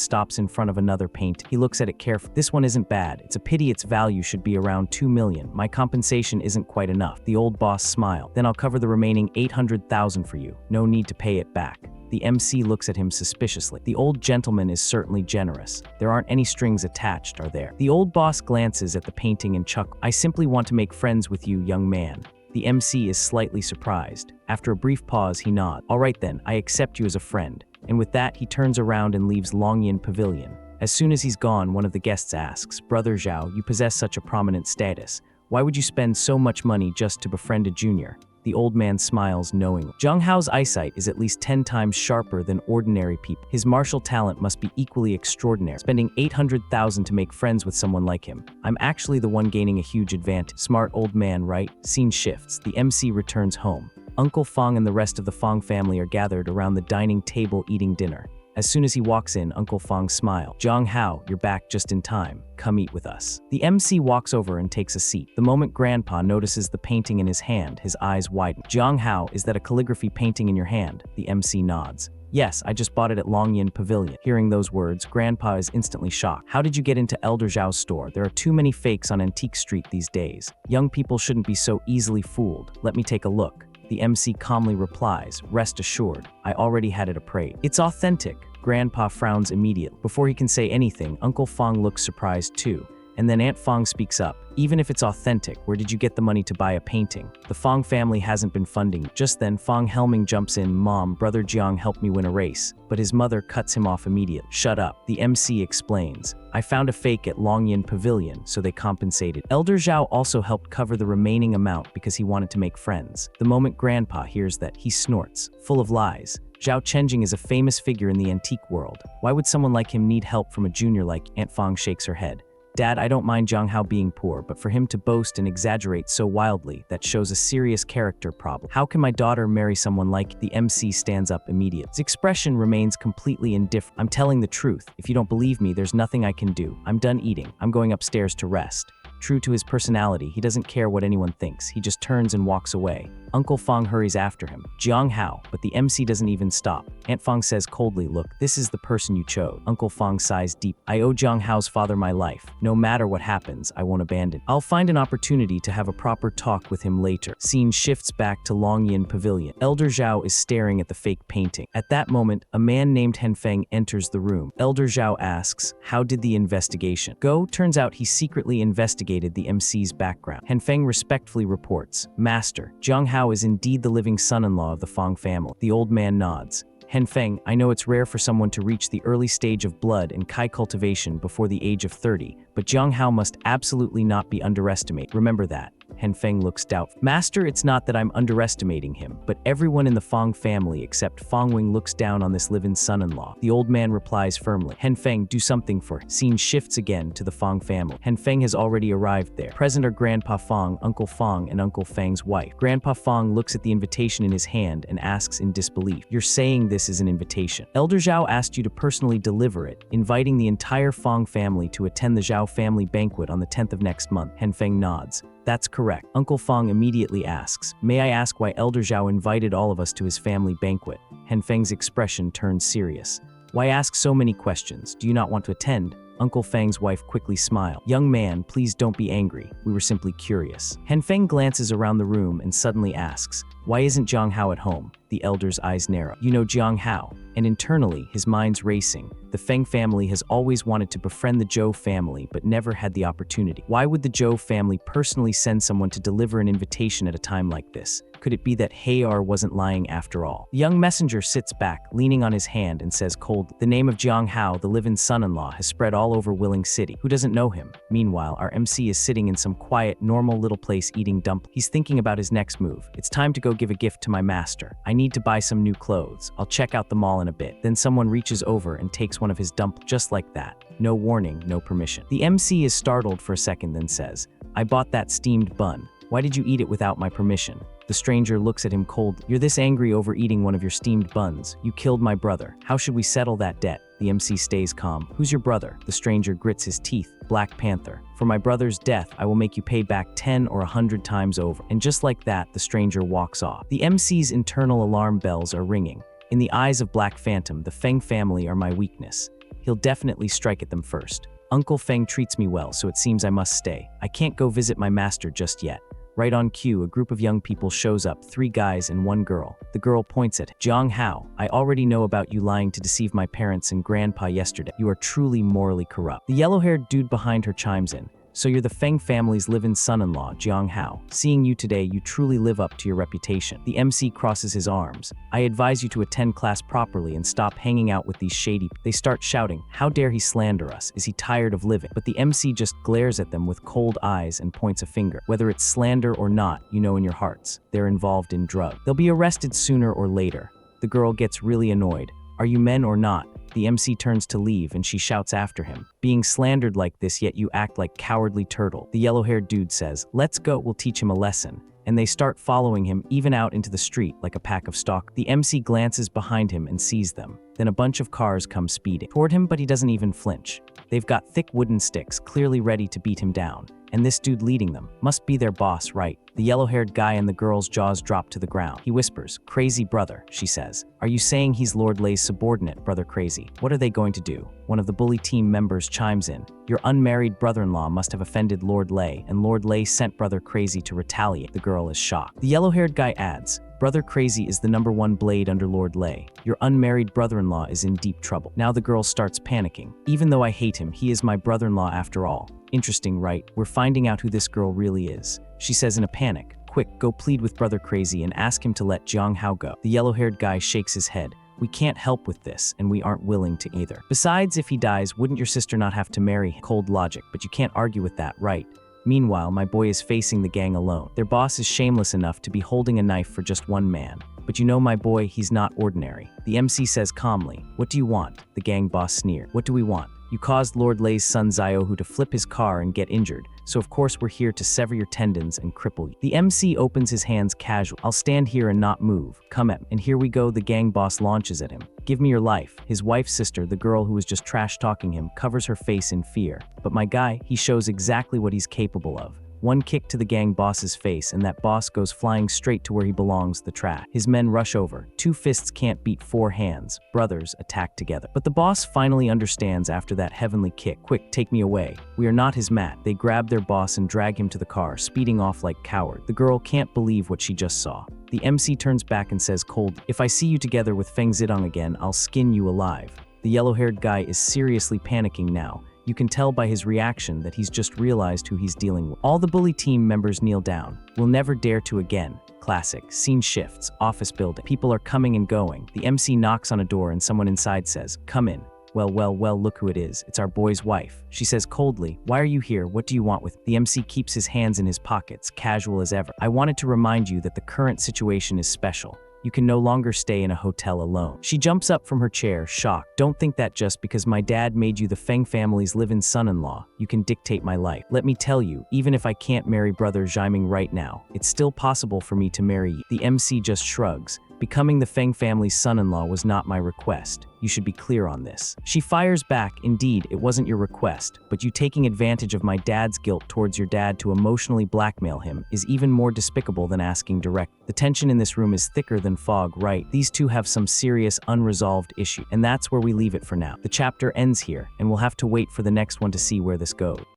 stops in front of another painting. He looks at it carefully. This one isn't bad. It's a pity its value should be around 2 million. My compensation isn't quite enough. The old boss smiled. Then I'll cover the remaining 800,000 for you. No need to pay it back. The MC looks at him suspiciously. The old gentleman is certainly generous. There aren't any strings attached, are there? The old boss glances at the painting and chuckles. I simply want to make friends with you, young man. The MC is slightly surprised. After a brief pause, he nods. All right then, I accept you as a friend. And with that, he turns around and leaves Longyan Pavilion. As soon as he's gone, one of the guests asks, Brother Zhao, you possess such a prominent status. Why would you spend so much money just to befriend a junior? The old man smiles knowingly. Jiang Hao's eyesight is at least 10 times sharper than ordinary people. His martial talent must be equally extraordinary. Spending 800,000 to make friends with someone like him. I'm actually the one gaining a huge advantage. Smart old man, right? Scene shifts. The MC returns home. Uncle Feng and the rest of the Feng family are gathered around the dining table eating dinner. As soon as he walks in, Uncle Feng smiles. Jiang Hao, you're back just in time. Come eat with us. The MC walks over and takes a seat. The moment Grandpa notices the painting in his hand, his eyes widen. Jiang Hao, is that a calligraphy painting in your hand? The MC nods. Yes, I just bought it at Longyan Pavilion. Hearing those words, Grandpa is instantly shocked. How did you get into Elder Zhao's store? There are too many fakes on Antique Street these days. Young people shouldn't be so easily fooled. Let me take a look. The MC calmly replies, rest assured, I already had it appraised. It's authentic. Grandpa frowns immediately. Before he can say anything, Uncle Feng looks surprised too. And then Aunt Feng speaks up. Even if it's authentic, where did you get the money to buy a painting? The Feng family hasn't been funding. Just then, Feng Helming jumps in. Mom, Brother Jiang helped me win a race. But his mother cuts him off immediately. Shut up. The MC explains. I found a fake at Longyan Pavilion, so they compensated. Elder Zhao also helped cover the remaining amount because he wanted to make friends. The moment Grandpa hears that, he snorts, full of lies. Zhao Chenjing is a famous figure in the antique world. Why would someone like him need help from a junior like? Aunt Feng shakes her head. Dad, I don't mind Jiang Hao being poor, but for him to boast and exaggerate so wildly, that shows a serious character problem. How can my daughter marry someone like the MC stands up immediately. His expression remains completely indifferent. I'm telling the truth. If you don't believe me, there's nothing I can do. I'm done eating. I'm going upstairs to rest. True to his personality, he doesn't care what anyone thinks. He just turns and walks away. Uncle Feng hurries after him. Jiang Hao, but the MC doesn't even stop. Aunt Feng says coldly, look, this is the person you chose. Uncle Feng sighs deep. I owe Jiang Hao's father my life. No matter what happens, I won't abandon. I'll find an opportunity to have a proper talk with him later. Scene shifts back to Longyan Pavilion. Elder Zhao is staring at the fake painting. At that moment, a man named Feng enters the room. Elder Zhao asks, how did the investigation go? Turns out he secretly investigated the MC's background. Feng respectfully reports, Master, Jiang Hao is indeed the living son-in-law of the Feng family. The old man nods. Feng, I know it's rare for someone to reach the early stage of blood and Kai cultivation before the age of 30, but Jiang Hao must absolutely not be underestimated. Remember that. Feng looks doubtful. Master, it's not that I'm underestimating him, but everyone in the Feng family except Feng Wing looks down on this live-in son-in-law. The old man replies firmly. Feng, do something for him. Scene shifts again to the Feng family. Feng has already arrived there. Present are Grandpa Feng, Uncle Feng, and Uncle Feng's wife. Grandpa Feng looks at the invitation in his hand and asks in disbelief, you're saying this is an invitation? Elder Zhao asked you to personally deliver it, inviting the entire Feng family to attend the Zhao family banquet on the 10th of next month. Feng nods. That's correct. Uncle Feng immediately asks, may I ask why Elder Zhao invited all of us to his family banquet? Feng's expression turns serious. Why ask so many questions? Do you not want to attend? Uncle Feng's wife quickly smiled. Young man, please don't be angry. We were simply curious. Feng glances around the room and suddenly asks, why isn't Jiang Hao at home? The elder's eyes narrow. You know Jiang Hao. And internally, his mind's racing. The Feng family has always wanted to befriend the Zhou family, but never had the opportunity. Why would the Zhou family personally send someone to deliver an invitation at a time like this? Could it be that Hayar wasn't lying after all? The young messenger sits back, leaning on his hand, and says coldly, the name of Jiang Hao, the live-in son-in-law, has spread all over Willing City. Who doesn't know him? Meanwhile, our MC is sitting in some quiet, normal little place eating dumplings. He's thinking about his next move. It's time to go give a gift to my master. I need to buy some new clothes. I'll check out the mall in a bit. Then someone reaches over and takes one of his dumplings just like that. No warning, no permission. The MC is startled for a second, then says, I bought that steamed bun. Why did you eat it without my permission? The stranger looks at him coldly. You're this angry over eating one of your steamed buns. You killed my brother. How should we settle that debt? The MC stays calm. Who's your brother? The stranger grits his teeth. Black Panther. For my brother's death, I will make you pay back 10 or 100 times over. And just like that, the stranger walks off. The MC's internal alarm bells are ringing. In the eyes of Black Phantom, the Feng family are my weakness. He'll definitely strike at them first. Uncle Feng treats me well, so it seems I must stay. I can't go visit my master just yet. Right on cue, a group of young people shows up, 3 guys and 1 girl. The girl points at Jiang Hao. I already know about you lying to deceive my parents and grandpa yesterday. You are truly morally corrupt. The yellow-haired dude behind her chimes in. So you're the Feng family's live-in son-in-law, Jiang Hao. Seeing you today, you truly live up to your reputation. The MC crosses his arms. I advise you to attend class properly and stop hanging out with these shady. They start shouting, how dare he slander us? Is he tired of living? But the MC just glares at them with cold eyes and points a finger. Whether it's slander or not, you know in your hearts, they're involved in drugs. They'll be arrested sooner or later. The girl gets really annoyed. Are you men or not? The MC turns to leave and she shouts after him. Being slandered like this, yet you act like cowardly turtle. The yellow-haired dude says, let's go, we'll teach him a lesson. And they start following him even out into the street like a pack of stalkers. The MC glances behind him and sees them. Then a bunch of cars come speeding toward him, but he doesn't even flinch. They've got thick wooden sticks, clearly ready to beat him down. And this dude leading them must be their boss, right? The yellow-haired guy and the girl's jaws drop to the ground. He whispers, crazy brother, she says. Are you saying he's Lord Lei's subordinate, Brother Crazy? What are they going to do? One of the bully team members chimes in. Your unmarried brother-in-law must have offended Lord Lei, and Lord Lei sent Brother Crazy to retaliate. The girl is shocked. The yellow-haired guy adds, Brother Crazy is the #1 blade under Lord Lei. Your unmarried brother-in-law is in deep trouble. Now the girl starts panicking. Even though I hate him, he is my brother-in-law after all. Interesting, right? We're finding out who this girl really is. She says in a panic, quick, go plead with Brother Crazy and ask him to let Jiang Hao go. The yellow-haired guy shakes his head. We can't help with this, and we aren't willing to either. Besides, if he dies, wouldn't your sister not have to marry him? Cold logic, but you can't argue with that, right? Meanwhile, my boy is facing the gang alone. Their boss is shameless enough to be holding a knife for just one man. But you know my boy, he's not ordinary. The MC says calmly, what do you want? The gang boss sneered. What do we want? You caused Lord Lei's son Xiaohu to flip his car and get injured, so of course we're here to sever your tendons and cripple you. The MC opens his hands casual. I'll stand here and not move. Come at me. And here we go, the gang boss launches at him. Give me your life. His wife's sister, the girl who was just trash-talking him, covers her face in fear. But my guy, he shows exactly what he's capable of. One kick to the gang boss's face, and that boss goes flying straight to where he belongs, the trash. His men rush over. 2 fists can't beat 4 hands. Brothers attack together. But the boss finally understands after that heavenly kick. Quick, take me away. We are not his mat. They grab their boss and drag him to the car, speeding off like cowards. The girl can't believe what she just saw. The MC turns back and says cold, if I see you together with Feng Zidong again, I'll skin you alive. The yellow-haired guy is seriously panicking now. You can tell by his reaction that he's just realized who he's dealing with. All the bully team members kneel down. We'll never dare to again. Classic. Scene shifts. Office building. People are coming and going. The MC knocks on a door and someone inside says, come in. Well, look who it is. It's our boy's wife. She says coldly, why are you here? What do you want with me? The MC keeps his hands in his pockets, casual as ever. I wanted to remind you that the current situation is special. You can no longer stay in a hotel alone. She jumps up from her chair, shocked. Don't think that just because my dad made you the Feng family's live-in son-in-law, you can dictate my life. Let me tell you, even if I can't marry brother Zhaiming right now, it's still possible for me to marry you. The MC just shrugs. Becoming the Feng family's son-in-law was not my request. You should be clear on this. She fires back, indeed, it wasn't your request, but you taking advantage of my dad's guilt towards your dad to emotionally blackmail him is even more despicable than asking direct. The tension in this room is thicker than fog, right? These two have some serious unresolved issue, and that's where we leave it for now. The chapter ends here, and we'll have to wait for the next one to see where this goes.